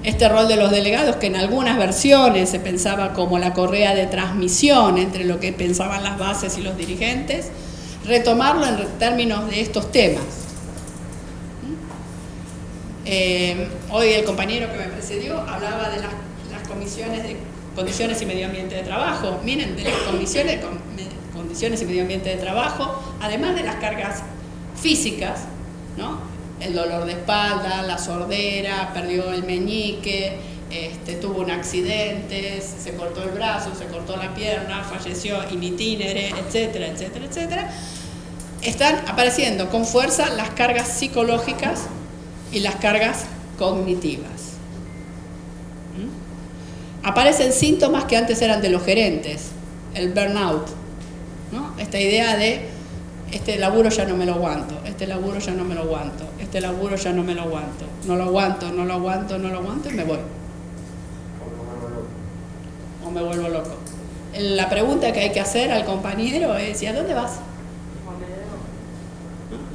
Este rol de los delegados, que en algunas versiones se pensaba como la correa de transmisión entre lo que pensaban las bases y los dirigentes, retomarlo en términos de estos temas. Hoy el compañero que me precedió hablaba de las comisiones de condiciones y medio ambiente de trabajo. Miren, de las condiciones y medio ambiente de trabajo, además de las cargas físicas, ¿no? El dolor de espalda, la sordera, perdió el meñique, tuvo un accidente, se cortó el brazo, se cortó la pierna, falleció in itinere, etcétera, etcétera, etcétera. Están apareciendo con fuerza las cargas psicológicas y las cargas cognitivas. Aparecen síntomas que antes eran de los gerentes, el burnout, ¿no? Esta idea de este laburo ya no me lo aguanto, este laburo ya no me lo aguanto, este laburo ya no me lo aguanto, no lo aguanto, no lo aguanto, no lo aguanto y me voy. O me vuelvo loco. La pregunta que hay que hacer al compañero es, ¿y a dónde vas?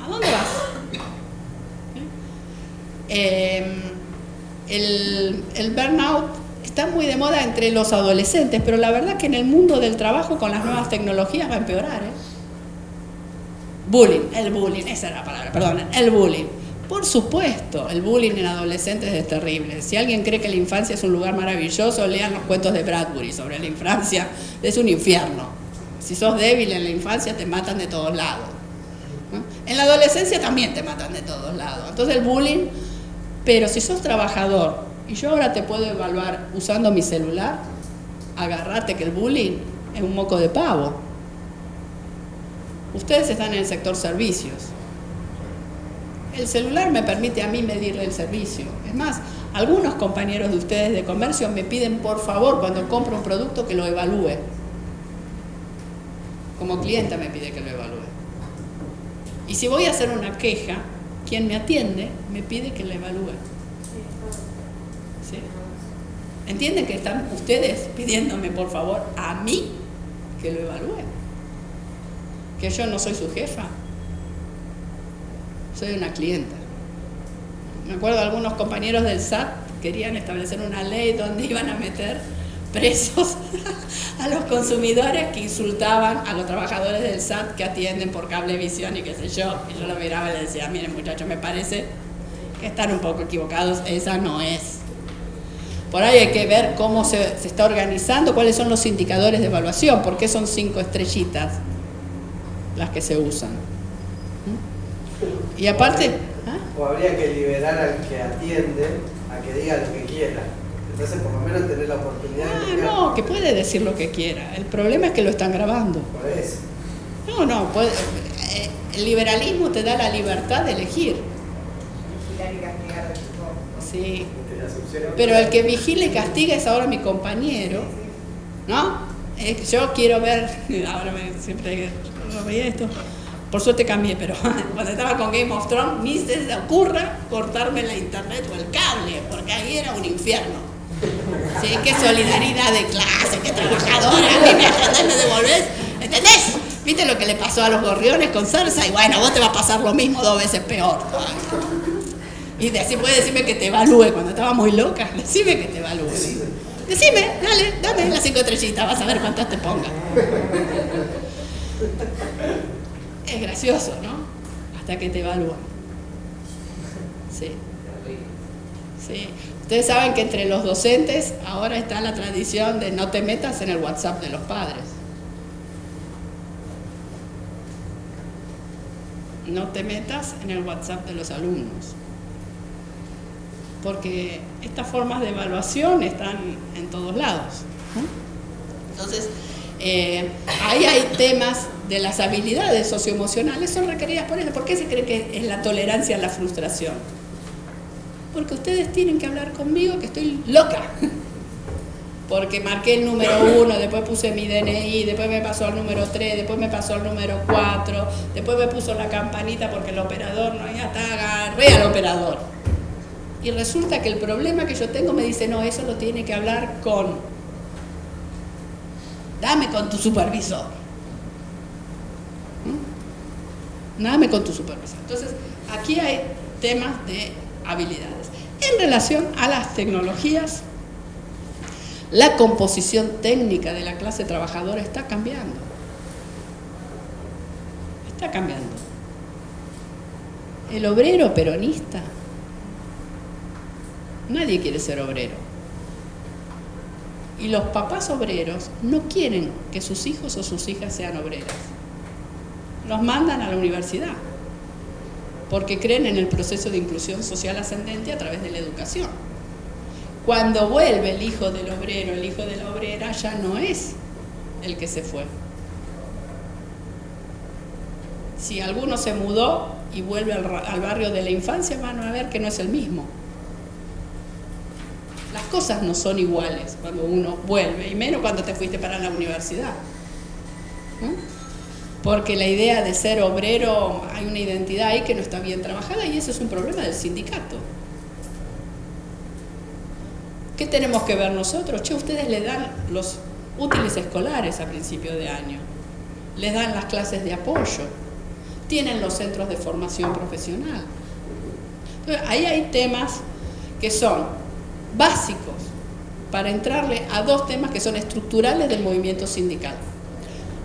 ¿A dónde vas? El burnout está muy de moda entre los adolescentes, pero la verdad que en el mundo del trabajo con las nuevas tecnologías va a empeorar, el bullying, esa era la palabra, perdonen, el bullying. Por supuesto, el bullying en adolescentes es terrible. Si alguien cree que la infancia es un lugar maravilloso, lean los cuentos de Bradbury sobre la infancia, es un infierno. Si sos débil en la infancia te matan de todos lados, ¿no? En la adolescencia también te matan de todos lados. Entonces el bullying, pero si sos trabajador, y yo ahora te puedo evaluar usando mi celular, agarrate que el bullying es un moco de pavo. Ustedes están en el sector servicios. El celular me permite a mí medirle el servicio. Es más, algunos compañeros de ustedes de comercio me piden por favor cuando compro un producto que lo evalúe. Como clienta me pide que lo evalúe. Y si voy a hacer una queja, quien me atiende me pide que la evalúe. ¿Sí? ¿Entienden que están ustedes pidiéndome por favor a mí que lo evalúe? Que yo no soy su jefa, soy una clienta. Me acuerdo algunos compañeros del SAT querían establecer una ley donde iban a meter presos a los consumidores que insultaban a los trabajadores del SAT que atienden por cablevisión y qué sé yo. Y yo lo miraba y le decía, miren muchachos, me parece que están un poco equivocados, esa no es. Por ahí hay que ver cómo se está organizando, cuáles son los indicadores de evaluación, por qué son 5 estrellitas las que se usan. Y aparte... O habría que liberar al que atiende a que diga lo que quiera. Entonces por lo menos tener la oportunidad de... No, que puede decir lo que quiera. El problema es que lo están grabando. Por eso. No, puede, el liberalismo te da la libertad de elegir. Vigilar y castigar. Sí. Pero el que vigila y castiga es ahora mi compañero, ¿no? Yo quiero ver, ahora siempre veía esto, por suerte cambié, pero cuando estaba con Game of Thrones, ni se le ocurra cortarme la internet o el cable, porque ahí era un infierno. ¿Sí? Qué solidaridad de clase, qué trabajadora, a mí me atendés, me devolvés, ¿entendés? ¿Viste lo que le pasó a los gorriones con Cersei? Bueno, vos te va a pasar lo mismo 2 veces peor. Y así puede decirme que te evalúe cuando estaba muy loca, decime que te evalúe. Decime, dale, dame las 5 estrellitas, vas a ver cuántas te ponga. Es gracioso, ¿no? Hasta que te evalúan. Sí. Sí. Ustedes saben que entre los docentes ahora está la tradición de no te metas en el WhatsApp de los padres. No te metas en el WhatsApp de los alumnos. Porque estas formas de evaluación están en todos lados, ¿no? Entonces, ahí hay temas de las habilidades socioemocionales, son requeridas por eso. ¿Por qué se cree que es la tolerancia a la frustración? Porque ustedes tienen que hablar conmigo que estoy loca. Porque marqué el número 1, después puse mi DNI, después me pasó al número 3, después me pasó al número 4, después me puso la campanita porque el operador no, ya está, agarré al operador. Y resulta que el problema que yo tengo me dice, no, eso lo tiene que hablar dame con tu supervisor. Dame con tu supervisor. Entonces, aquí hay temas de habilidades. En relación a las tecnologías, la composición técnica de la clase trabajadora está cambiando. Está cambiando. El obrero peronista, nadie quiere ser obrero. Y los papás obreros no quieren que sus hijos o sus hijas sean obreras. Los mandan a la universidad, porque creen en el proceso de inclusión social ascendente a través de la educación. Cuando vuelve el hijo del obrero, el hijo de la obrera, ya no es el que se fue. Si alguno se mudó y vuelve al barrio de la infancia, van a ver que no es el mismo. Las cosas no son iguales cuando uno vuelve, y menos cuando te fuiste para la universidad. Porque la idea de ser obrero, hay una identidad ahí que no está bien trabajada, y ese es un problema del sindicato. ¿Qué tenemos que ver nosotros? Che, ustedes le dan los útiles escolares a principio de año, les dan las clases de apoyo, tienen los centros de formación profesional. Entonces, ahí hay temas que son básicos para entrarle a dos temas que son estructurales del movimiento sindical: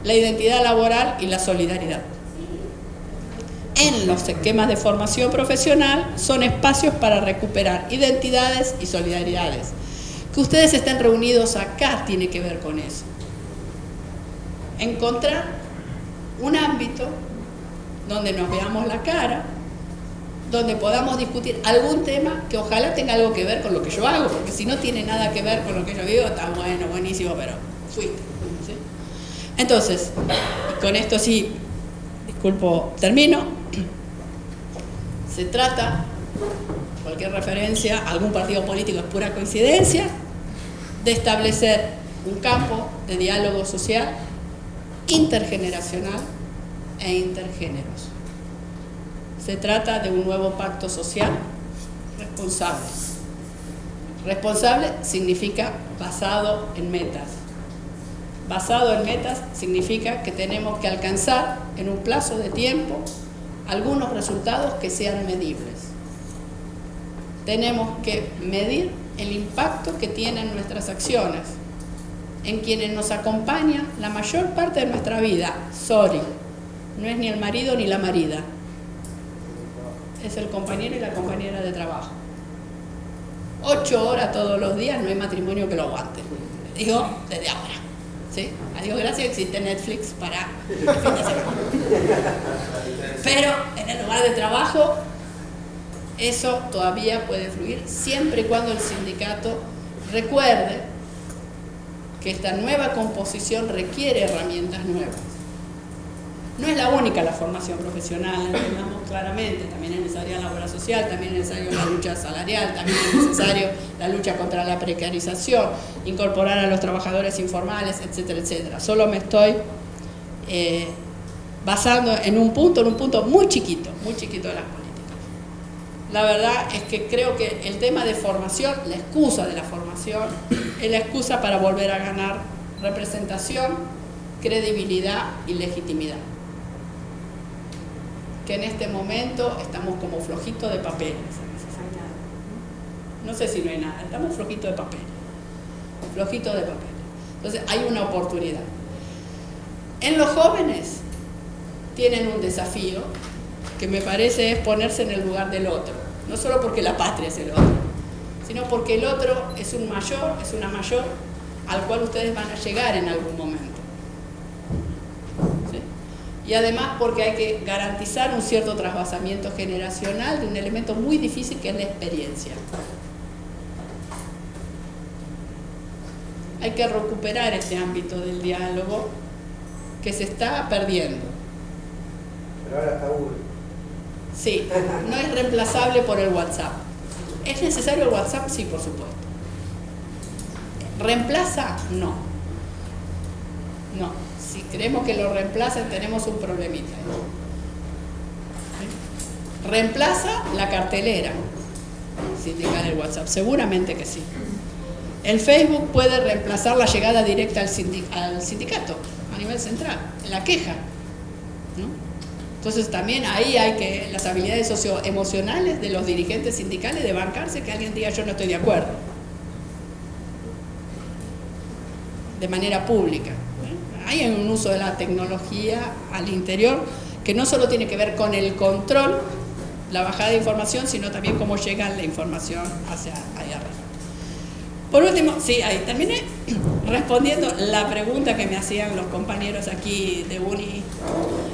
la identidad laboral y la solidaridad. En los esquemas de formación profesional son espacios para recuperar identidades y solidaridades. Que ustedes estén reunidos acá tiene que ver con eso. Encontrar un ámbito donde nos veamos la cara, donde podamos discutir algún tema que ojalá tenga algo que ver con lo que yo hago, porque si no tiene nada que ver con lo que yo vivo, está bueno, buenísimo, pero fuiste, ¿sí? Entonces, con esto sí, disculpo, termino. Se trata, cualquier referencia a algún partido político es pura coincidencia, de establecer un campo de diálogo social intergeneracional e intergéneros. Se trata de un nuevo pacto social responsable. Responsable significa basado en metas. Basado en metas significa que tenemos que alcanzar en un plazo de tiempo algunos resultados que sean medibles. Tenemos que medir el impacto que tienen nuestras acciones en quienes nos acompañan la mayor parte de nuestra vida. Sorry, no es ni el marido ni la marida, es el compañero y la compañera de trabajo. 8 horas todos los días, no hay matrimonio que lo aguante. Digo, desde ahora. ¿Sí? Adiós, gracias, existe Netflix para el fin de semana. Pero en el lugar de trabajo, eso todavía puede fluir siempre y cuando el sindicato recuerde que esta nueva composición requiere herramientas nuevas. No es la única la formación profesional, entendamos claramente, también es necesaria la obra social, también es necesaria la lucha salarial, también es necesario la lucha contra la precarización, incorporar a los trabajadores informales, etcétera, etcétera. Solo me estoy basando en un punto muy chiquito de las políticas. La verdad es que creo que el tema de formación, la excusa de la formación, es la excusa para volver a ganar representación, credibilidad y legitimidad. Que en este momento estamos como flojitos de papeles. No sé si no hay nada, estamos flojitos de papeles. Flojitos de papeles. Entonces hay una oportunidad. En los jóvenes tienen un desafío que me parece es ponerse en el lugar del otro, no solo porque la patria es el otro, sino porque el otro es un mayor, es una mayor al cual ustedes van a llegar en algún momento. ¿Sí? Y además porque hay que garantizar un cierto trasvasamiento generacional de un elemento muy difícil que es la experiencia. Hay que recuperar este ámbito del diálogo que se está perdiendo. Pero ahora está Google. Sí, no es reemplazable por el WhatsApp. ¿Es necesario el WhatsApp? Sí, por supuesto. ¿Reemplaza? No. No. Si creemos que lo reemplazan, tenemos un problemita. ¿Sí? ¿Reemplaza la cartelera sindical el WhatsApp? Seguramente que sí. El Facebook puede reemplazar la llegada directa al sindicato a nivel central, en la queja, ¿no? Entonces también ahí hay que las habilidades socioemocionales de los dirigentes sindicales de bancarse que alguien diga yo no estoy de acuerdo, de manera pública. Hay un uso de la tecnología al interior que no solo tiene que ver con el control, la bajada de información, sino también cómo llega la información hacia ahí arriba. Por último, sí, ahí terminé respondiendo la pregunta que me hacían los compañeros aquí de UNI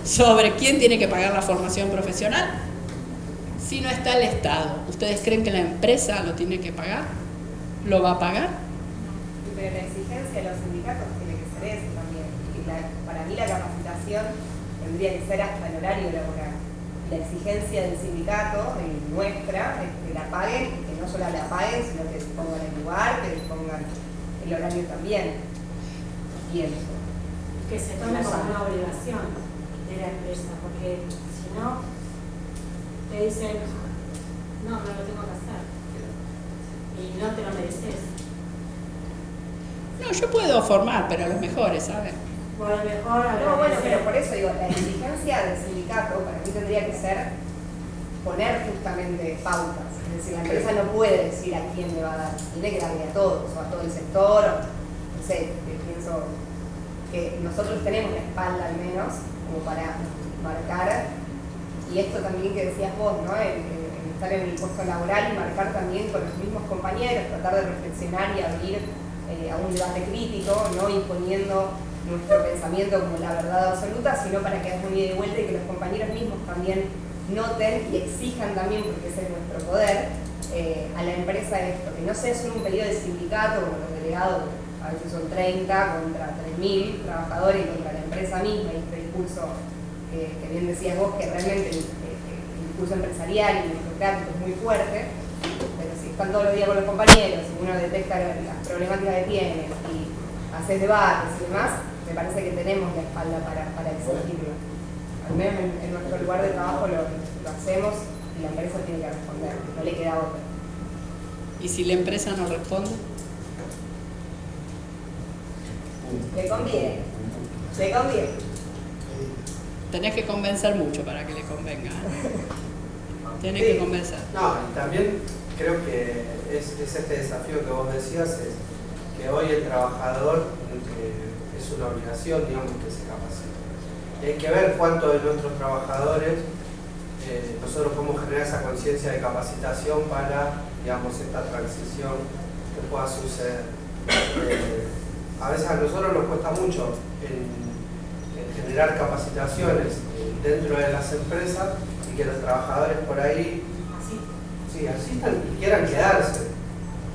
sobre quién tiene que pagar la formación profesional. Si no está el Estado, ¿ustedes creen que la empresa lo tiene que pagar? ¿Lo va a pagar? Pero la exigencia de los sindicatos tiene que ser eso también. Y para mí la capacitación tendría que ser hasta el horario laboral. La exigencia del sindicato, nuestra, es que la paguen, y que no solo la paguen, sino que pongan el lugar, que pongan el horario también. Pienso. Que se tome como una obligación de la empresa, porque si no, te dicen, no lo tengo que hacer. Y no te lo mereces. No, yo puedo formar, pero a los mejores, ¿saben? Bueno, mejor No, bueno, pero por eso digo, la exigencia del sindicato para mí tendría que ser poner justamente pautas. Es decir, la empresa no puede decir a quién le va a dar, tiene que darle a todos, o a todo el sector, o no sé, pienso que nosotros tenemos la espalda al menos, como para marcar, y esto también que decías vos, ¿no? El estar en el puesto laboral y marcar también con los mismos compañeros, tratar de reflexionar y abrir a un debate crítico, no imponiendo nuestro pensamiento como la verdad absoluta, sino para que haya un ida y vuelta y que los compañeros mismos también noten y exijan también, porque ese es nuestro poder, a la empresa esto, que no sea solo un pedido de sindicato como los delegados, a veces son 30 contra 3.000 trabajadores y contra la empresa misma, y este discurso que bien decías vos, que realmente el discurso empresarial y burocrático es muy fuerte, pero si están todos los días con los compañeros y uno detecta las problemáticas que tienen y haces debates y demás, me parece que tenemos la espalda para exigirlo. Al menos en nuestro lugar de trabajo lo hacemos y la empresa tiene que responder, no le queda otra. ¿Y si la empresa no responde? Le conviene, le conviene. Tenés que convencer mucho para que le convenga. Tenés Sí. que convencer. No, y también creo que es este desafío que vos decías, es que hoy el trabajador es una obligación, digamos, que se capacite. Y hay que ver cuántos de nuestros trabajadores nosotros podemos generar esa conciencia de capacitación para, digamos, esta transición que pueda suceder. A veces a nosotros nos cuesta mucho en generar capacitaciones dentro de las empresas y que los trabajadores por ahí sí, asistan y quieran quedarse.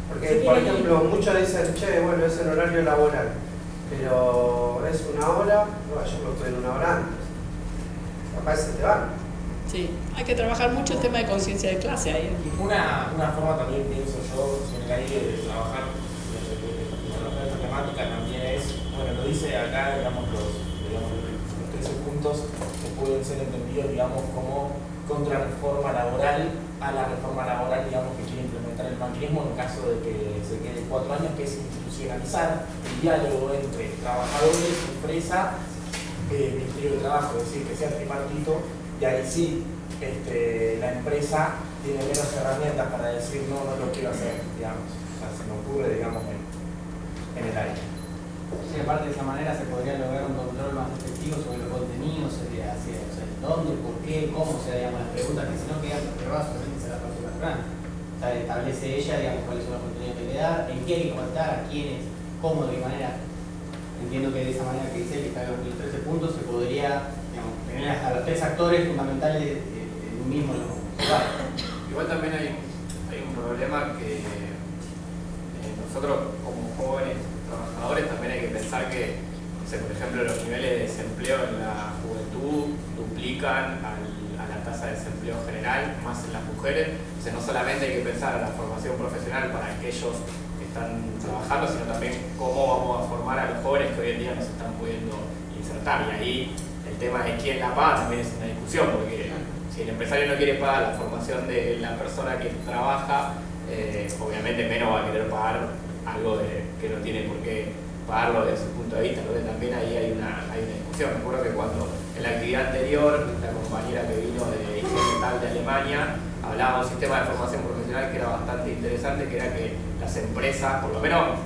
Porque, por ejemplo, muchos dicen, che, bueno, es el horario laboral, pero es una hora, no, yo me estoy en una hora antes. Capaz se te van. Sí, hay que trabajar mucho el tema de conciencia de clase ahí. Una forma también, pienso yo, en el aire de trabajar con esta temática también es, bueno, lo dice acá, digamos, los 13 puntos que pueden ser entendidos, digamos, como contrarreforma laboral a la reforma laboral, digamos, que quiere implementar el macrismo en caso de que se quede 4 años, que es institucionalizar el diálogo entre trabajadores, empresa, Ministerio de Trabajo, es decir, que sea tripartito, y ahí sí la empresa tiene menos herramientas para decir no lo quiero hacer, digamos. O sea, se me ocurre, digamos, en el aire. Sí, aparte de esa manera se podría lograr un control más efectivo sobre los contenidos, hacia el dónde, por qué, cómo, o sea, digamos, las preguntas que si no quedan reservadas solamente se las persona trans. O sea, establece ella, digamos, cuáles son los contenidos que le da, en qué hay que contar, a quiénes, cómo, de qué manera. Entiendo que de esa manera que dice que está en los 13 puntos se podría, digamos, tener a los tres actores fundamentales en un mismo lugar. Igual también hay un problema que nosotros como jóvenes trabajadores también hay que pensar que, no sé, por ejemplo, los niveles de desempleo en la juventud duplican a la tasa de desempleo general, más en las mujeres. Entonces no solamente hay que pensar en la formación profesional para aquellos que están trabajando, sino también cómo vamos a formar a los jóvenes que hoy en día no se están pudiendo insertar. Y ahí el tema de quién la paga también es una discusión, porque si el empresario no quiere pagar la formación de la persona que trabaja, obviamente menos va a querer pagar algo que no tiene por qué pagarlo desde su punto de vista. Entonces también ahí hay una discusión. Me acuerdo que cuando en la actividad anterior, la compañera que vino de IG Metal de Alemania, hablaba de un sistema de formación profesional que era bastante interesante, que era que las empresas, por lo menos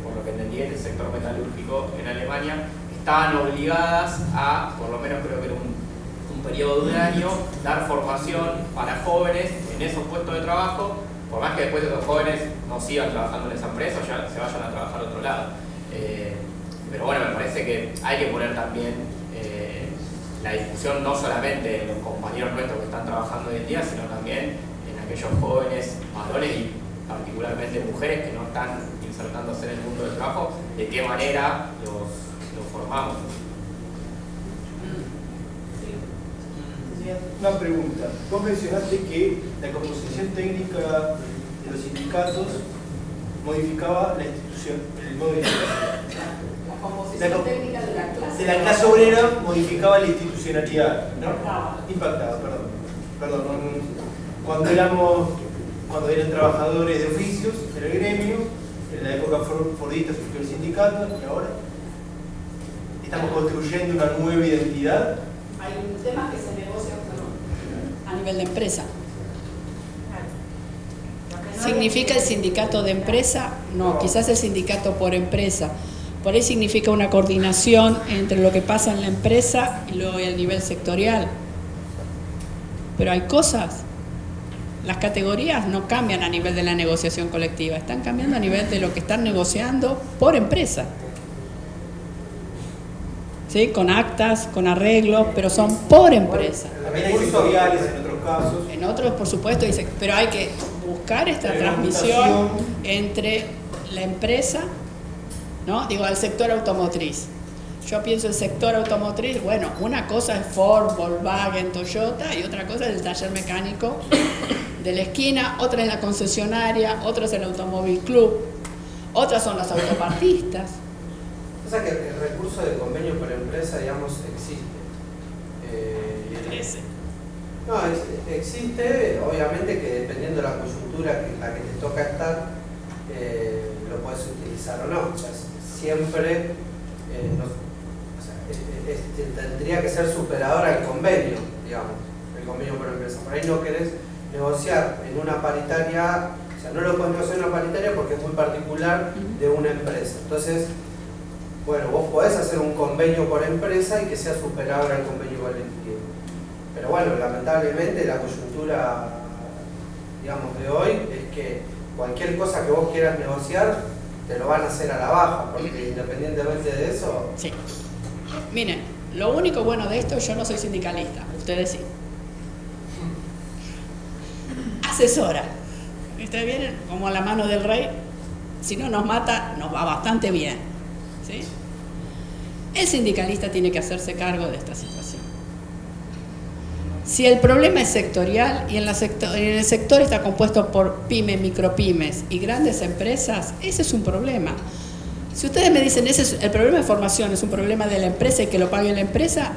por lo que entendí en el sector metalúrgico en Alemania, estaban obligadas a, por lo menos creo que era un periodo de un año, dar formación para jóvenes en esos puestos de trabajo, por más que después de esos jóvenes no sigan trabajando en esa empresa o ya se vayan a trabajar a otro lado. Pero bueno, me parece que hay que poner también la discusión no solamente en los compañeros nuestros que están trabajando hoy en día, sino también en aquellos jóvenes varones y particularmente mujeres que no están insertándose en el mundo del trabajo, de qué manera los formamos. Una pregunta. Vos mencionaste que la composición técnica de los sindicatos modificaba la institución, el modo de institución. La composición técnica de la clase obrera modificaba la institucionalidad, ¿no? Impactaba, perdón. Cuando eran trabajadores de oficios en el gremio, en la época fordista surgió el sindicato y ahora estamos construyendo una nueva identidad. Hay un tema que se negocia a nivel de empresa. ¿Significa el sindicato de empresa? No, quizás el sindicato por empresa. Por ahí significa una coordinación entre lo que pasa en la empresa y luego el nivel sectorial. Pero hay cosas. Las categorías no cambian a nivel de la negociación colectiva, están cambiando a nivel de lo que están negociando por empresa. ¿Sí? Con actas, con arreglos, pero son por empresa. También hay sectoriales en otros casos. En otros, por supuesto, pero hay que buscar esta transmisión entre la empresa, ¿no? Digo, al sector automotriz. Yo pienso el sector automotriz, bueno, una cosa es Ford, Volkswagen, Toyota y otra cosa es el taller mecánico de la esquina, otra es la concesionaria, otra es el automóvil club, otras son las autopartistas. O sea que el recurso de convenio por empresa, digamos, existe. No, existe, obviamente que dependiendo de la coyuntura en la que te toca estar, lo puedes utilizar o no. O sea, siempre tendría que ser superador al convenio, digamos, el convenio por empresa. Por ahí no querés negociar en una paritaria, o sea, no lo puedes negociar en una paritaria porque es muy particular de una empresa. Entonces, bueno, vos podés hacer un convenio por empresa y que sea superador al convenio colectivo. Pero bueno, lamentablemente la coyuntura, digamos, de hoy es que cualquier cosa que vos quieras negociar, te lo van a hacer a la baja, porque independientemente de eso... Sí. Miren, lo único bueno de esto, yo no soy sindicalista, ustedes sí. Asesora. Ustedes vienen como a la mano del rey, si no nos mata, nos va bastante bien. ¿Sí? El sindicalista tiene que hacerse cargo de esta situación. Si el problema es sectorial y en el sector está compuesto por pymes, micropymes y grandes empresas, ese es un problema. Si ustedes me dicen el problema de formación es un problema de la empresa y que lo pague la empresa,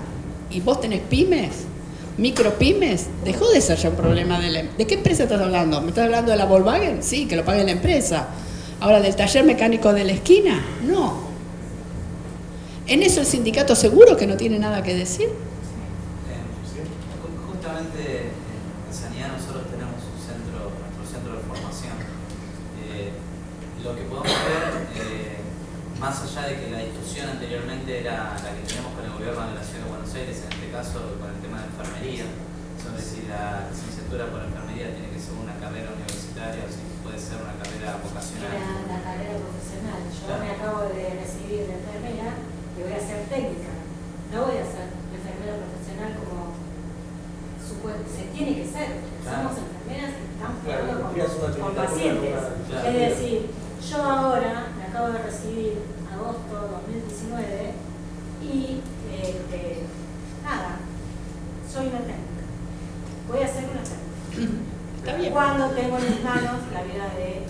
y vos tenés pymes, micropymes, dejó de ser ya un problema de la empresa. ¿De qué empresa estás hablando? ¿Me estás hablando de la Volkswagen? Sí, que lo pague la empresa. Ahora, ¿del taller mecánico de la esquina? No. ¿En eso el sindicato seguro que no tiene nada que decir? Justamente en Sanidad nosotros tenemos nuestro centro de formación. Lo que podemos ver más allá de que la discusión anteriormente era la que teníamos con el gobierno de la Ciudad de Buenos Aires, en este caso con el tema de enfermería, sobre si la licenciatura por enfermería tiene que ser una carrera universitaria o si puede ser una carrera vocacional. La carrera profesional. Yo Claro. me acabo de recibir de enfermera y voy a ser técnica. No voy a ser enfermera profesional como se tiene que ser. Claro. Somos enfermeras y estamos Claro, trabajando tendrías una con tecnicatura pacientes. Claro. Es decir, yo ahora me acabo de recibir agosto 2019 y nada, soy una técnica. Voy a ser una técnica. Está bien. Cuando tengo en mis manos la vida de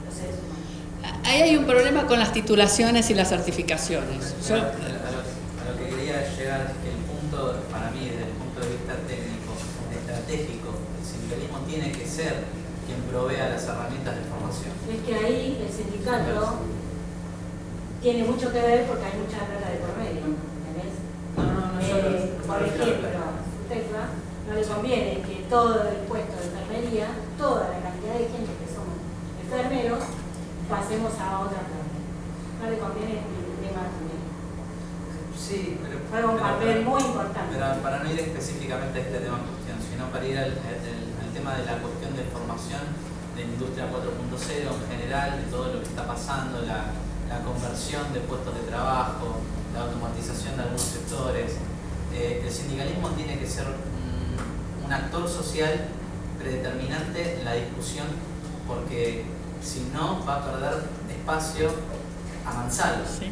los seres humanos. Ahí hay un problema con las titulaciones y las certificaciones. Pero a lo que quería llegar es que el punto, para mí, desde el punto de vista técnico, estratégico, el sindicalismo tiene que ser quien provea las herramientas de formación. Es que ahí el sindicato tiene mucho que ver porque hay mucha plata de por medio, ¿entendés? Por ejemplo, Tecla no le conviene que todo el puesto de enfermería, toda la cantidad de gente que somos enfermeros, pasemos a otra parte. No le conviene el tema también. Sí, pero Juega un papel muy importante. Pero para no ir específicamente a este tema en cuestión, sino para ir al tema de la cuestión de formación de la industria 4.0 en general, de todo lo que está pasando, la conversión de puestos de trabajo, la automatización de algunos sectores. El sindicalismo tiene que ser un actor social predeterminante en la discusión, porque si no va a perder espacio a mansalva. Sí.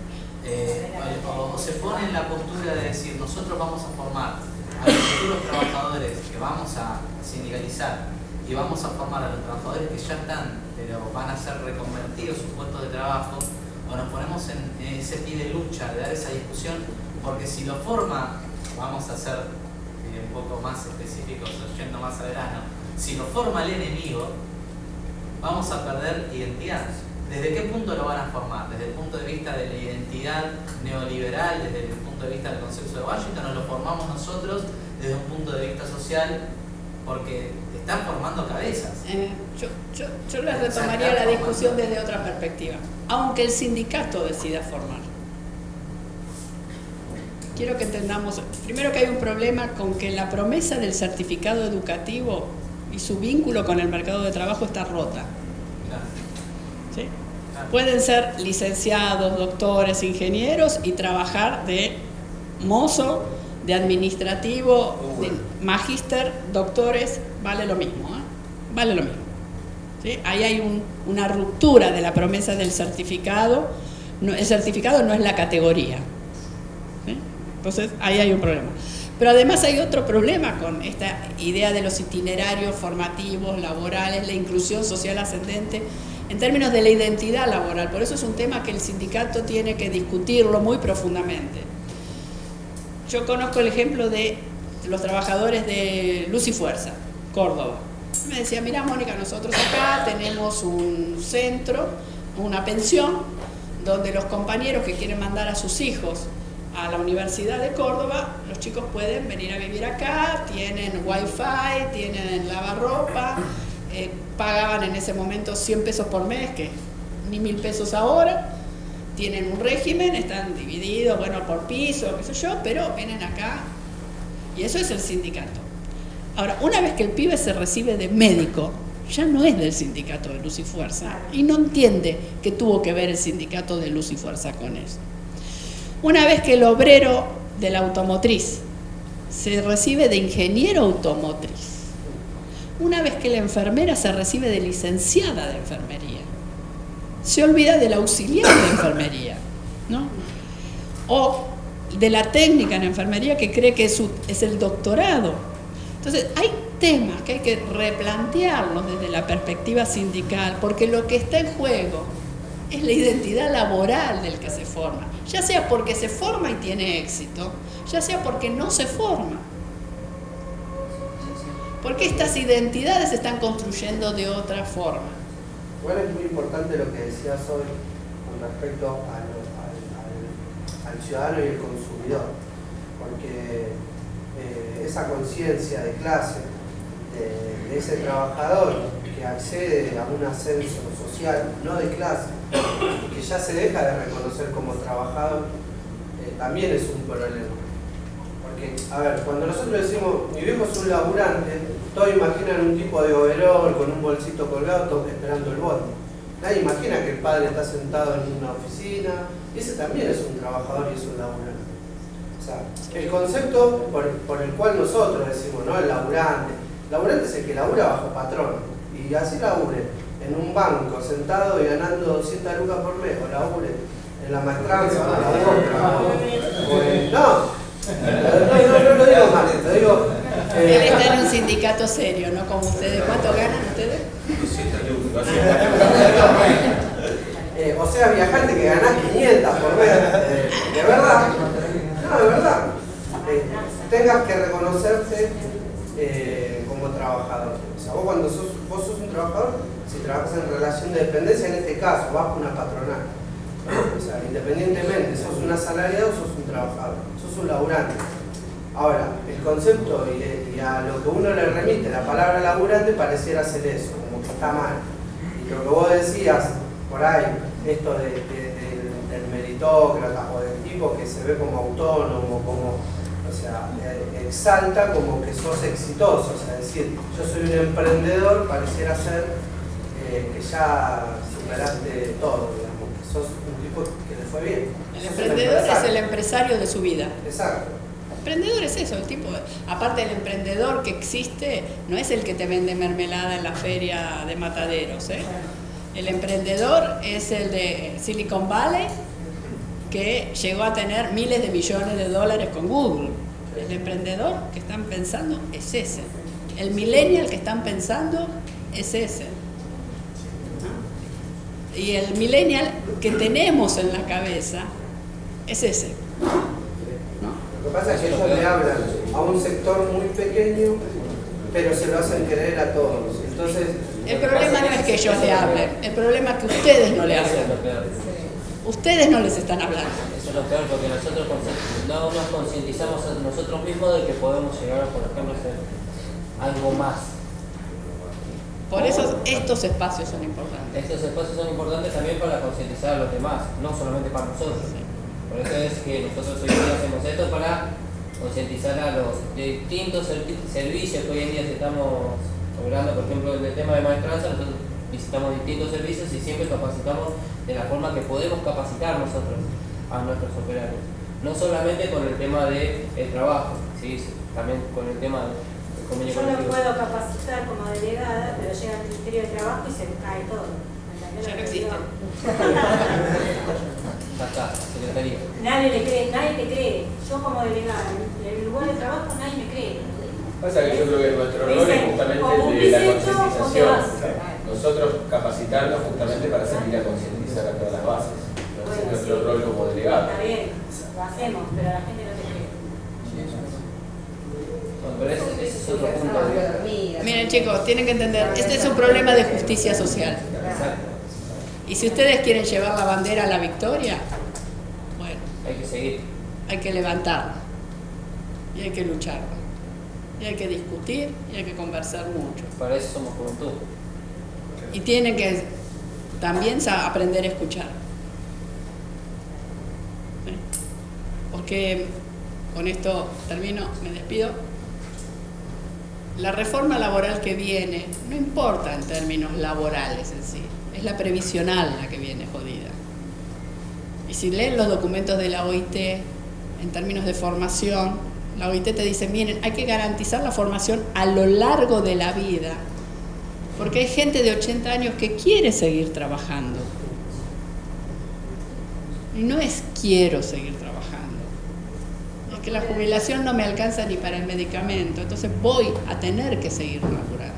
O se pone en la postura de decir nosotros vamos a formar a los futuros trabajadores que vamos a sindicalizar y vamos a formar a los trabajadores que ya están pero van a ser reconvertidos sus puestos de trabajo, o nos ponemos en ese pie de lucha de dar esa discusión, porque si lo forma, vamos a ser un poco más específicos, yendo más al grano, si lo forma el enemigo, vamos a perder identidad. ¿Desde qué punto lo van a formar? ¿Desde el punto de vista de la identidad neoliberal, desde el punto de vista del consenso de Washington, o lo formamos nosotros desde un punto de vista social? Porque están formando cabezas. Yo les retomaría la discusión desde otra perspectiva. Aunque el sindicato decida formar. Quiero que entendamos, primero, que hay un problema con que la promesa del certificado educativo y su vínculo con el mercado de trabajo está rota. ¿Sí? Pueden ser licenciados, doctores, ingenieros y trabajar de mozo, de administrativo, de magíster, doctores, vale lo mismo, vale lo mismo. ¿Sí? Ahí hay una ruptura de la promesa del certificado. El certificado no es la categoría. ¿Sí? Entonces ahí hay un problema. Pero además hay otro problema con esta idea de los itinerarios formativos, laborales, la inclusión social ascendente, en términos de la identidad laboral. Por eso es un tema que el sindicato tiene que discutirlo muy profundamente. Yo conozco el ejemplo de los trabajadores de Luz y Fuerza, Córdoba. Me decía, mira, Mónica, nosotros acá tenemos un centro, una pensión, donde los compañeros que quieren mandar a sus hijos a la Universidad de Córdoba, los chicos pueden venir a vivir acá, tienen wifi, tienen lavarropa, pagaban en ese momento 100 pesos por mes, que ni 1000 pesos ahora, tienen un régimen, están divididos, bueno, por piso, qué sé yo, pero vienen acá, y eso es el sindicato. Ahora, una vez que el pibe se recibe de médico, ya no es del sindicato de Luz y Fuerza, y no entiende que tuvo que ver el sindicato de Luz y Fuerza con eso. Una vez que el obrero de la automotriz se recibe de ingeniero automotriz, una vez que la enfermera se recibe de licenciada de enfermería, se olvida del auxiliar de enfermería, ¿no? O de la técnica en enfermería, que cree que es el doctorado. Entonces, hay temas que hay que replantearlos desde la perspectiva sindical, porque lo que está en juego es la identidad laboral del que se forma, ya sea porque se forma y tiene éxito, ya sea porque no se forma. Porque estas identidades se están construyendo de otra forma. Igual es muy importante lo que decías hoy con respecto al ciudadano y el consumidor, porque esa conciencia de clase de ese trabajador que accede a un ascenso social, no de clase, que ya se deja de reconocer como trabajador, también es un problema. Porque, a ver, cuando nosotros decimos, mi viejo es un laburante, todos imaginan un tipo de overol con un bolsito colgado, todos esperando el bote. Nadie imagina que el padre está sentado en una oficina, y ese también es un trabajador y es un laburante. O sea, el concepto por el cual nosotros decimos, ¿no? El laburante es el que labura bajo patrón, y así labure en un banco, sentado y ganando 200 lucas por mes, o labure en la maestranza, o la boca, no lo digo mal, lo digo... Él está en un sindicato serio, no como ustedes. ¿Cuánto ganan ustedes? 200 lucas. O sea, viajante que ganás 500 por mes, de verdad, no, de verdad, tengas que reconocerte como trabajador. O sea, vos sos un trabajador, si trabajas en relación de dependencia, en este caso, vas por una patronal. O sea, independientemente, sos un asalariado o sos un trabajador, sos un laburante. Ahora, el concepto y a lo que uno le remite, la palabra laburante, pareciera ser eso, como que está mal. Y lo que vos decías, por ahí, esto del meritócrata o del tipo que se ve como autónomo, como, o sea, exalta como que sos exitoso. O sea, decir, yo soy un emprendedor, pareciera ser que ya superaste todo, digamos, que sos un tipo que le fue bien. El emprendedor es el empresario de su vida. Exacto. El emprendedor es eso, el tipo, aparte del emprendedor que existe, no es el que te vende mermelada en la feria de Mataderos, ¿eh? El emprendedor es el de Silicon Valley, que llegó a tener miles de millones de dólares con Google. El emprendedor que están pensando es ese. El millennial que están pensando es ese. Y el millennial que tenemos en la cabeza es ese. Lo que pasa es que ellos le hablan a un sector muy pequeño, pero se lo hacen creer a todos. Entonces, el problema no es que ellos le hablen, el problema es que ustedes no le hablan. Ustedes no les están hablando. Eso es lo peor, porque nosotros no nos concientizamos a nosotros mismos de que podemos llegar a, por ejemplo, hacer algo más. Por eso estos espacios son importantes. Estos espacios son importantes también para concientizar a los demás, no solamente para nosotros. Por eso es que nosotros hoy día hacemos esto para concientizar a los distintos servicios que hoy en día estamos obrando. Por ejemplo, en el tema de maestranza, nosotros visitamos distintos servicios y siempre capacitamos de la forma que podemos capacitar nosotros a nuestros operarios. No solamente con el tema del trabajo, ¿sí? También con el tema del convenio colectivo. Yo no puedo capacitar como delegada, pero llega el Ministerio de Trabajo y se cae todo. Ya no existe. Ya está, secretaría. Nadie te cree. Yo como delegada, en el lugar de trabajo nadie me cree. Pasa que yo creo que nuestro rol es justamente de la concientización. Nosotros capacitarnos justamente para salir a concientizar a todas las bases. Ese es nuestro rol como delegado. Está bien, lo hacemos, pero la gente no te cree. Bueno, pero ese es otro punto. Miren chicos, tienen que entender, este es un problema de justicia social. Exacto. Y si ustedes quieren llevar la bandera a la victoria, bueno, Hay que seguir. hay que levantarla y hay que lucharla. Y hay que discutir y hay que conversar mucho. Para eso somos juventud. Y tienen que también aprender a escuchar. ¿Sí? Porque con esto termino, me despido. La reforma laboral que viene no importa en términos laborales en sí, es la previsional la que viene jodida. Y si leen los documentos de la OIT en términos de formación, la OIT te dice, miren, hay que garantizar la formación a lo largo de la vida, porque hay gente de 80 años que quiere seguir trabajando. Y no es quiero seguir trabajando, es que la jubilación no me alcanza ni para el medicamento, entonces voy a tener que seguir laburando.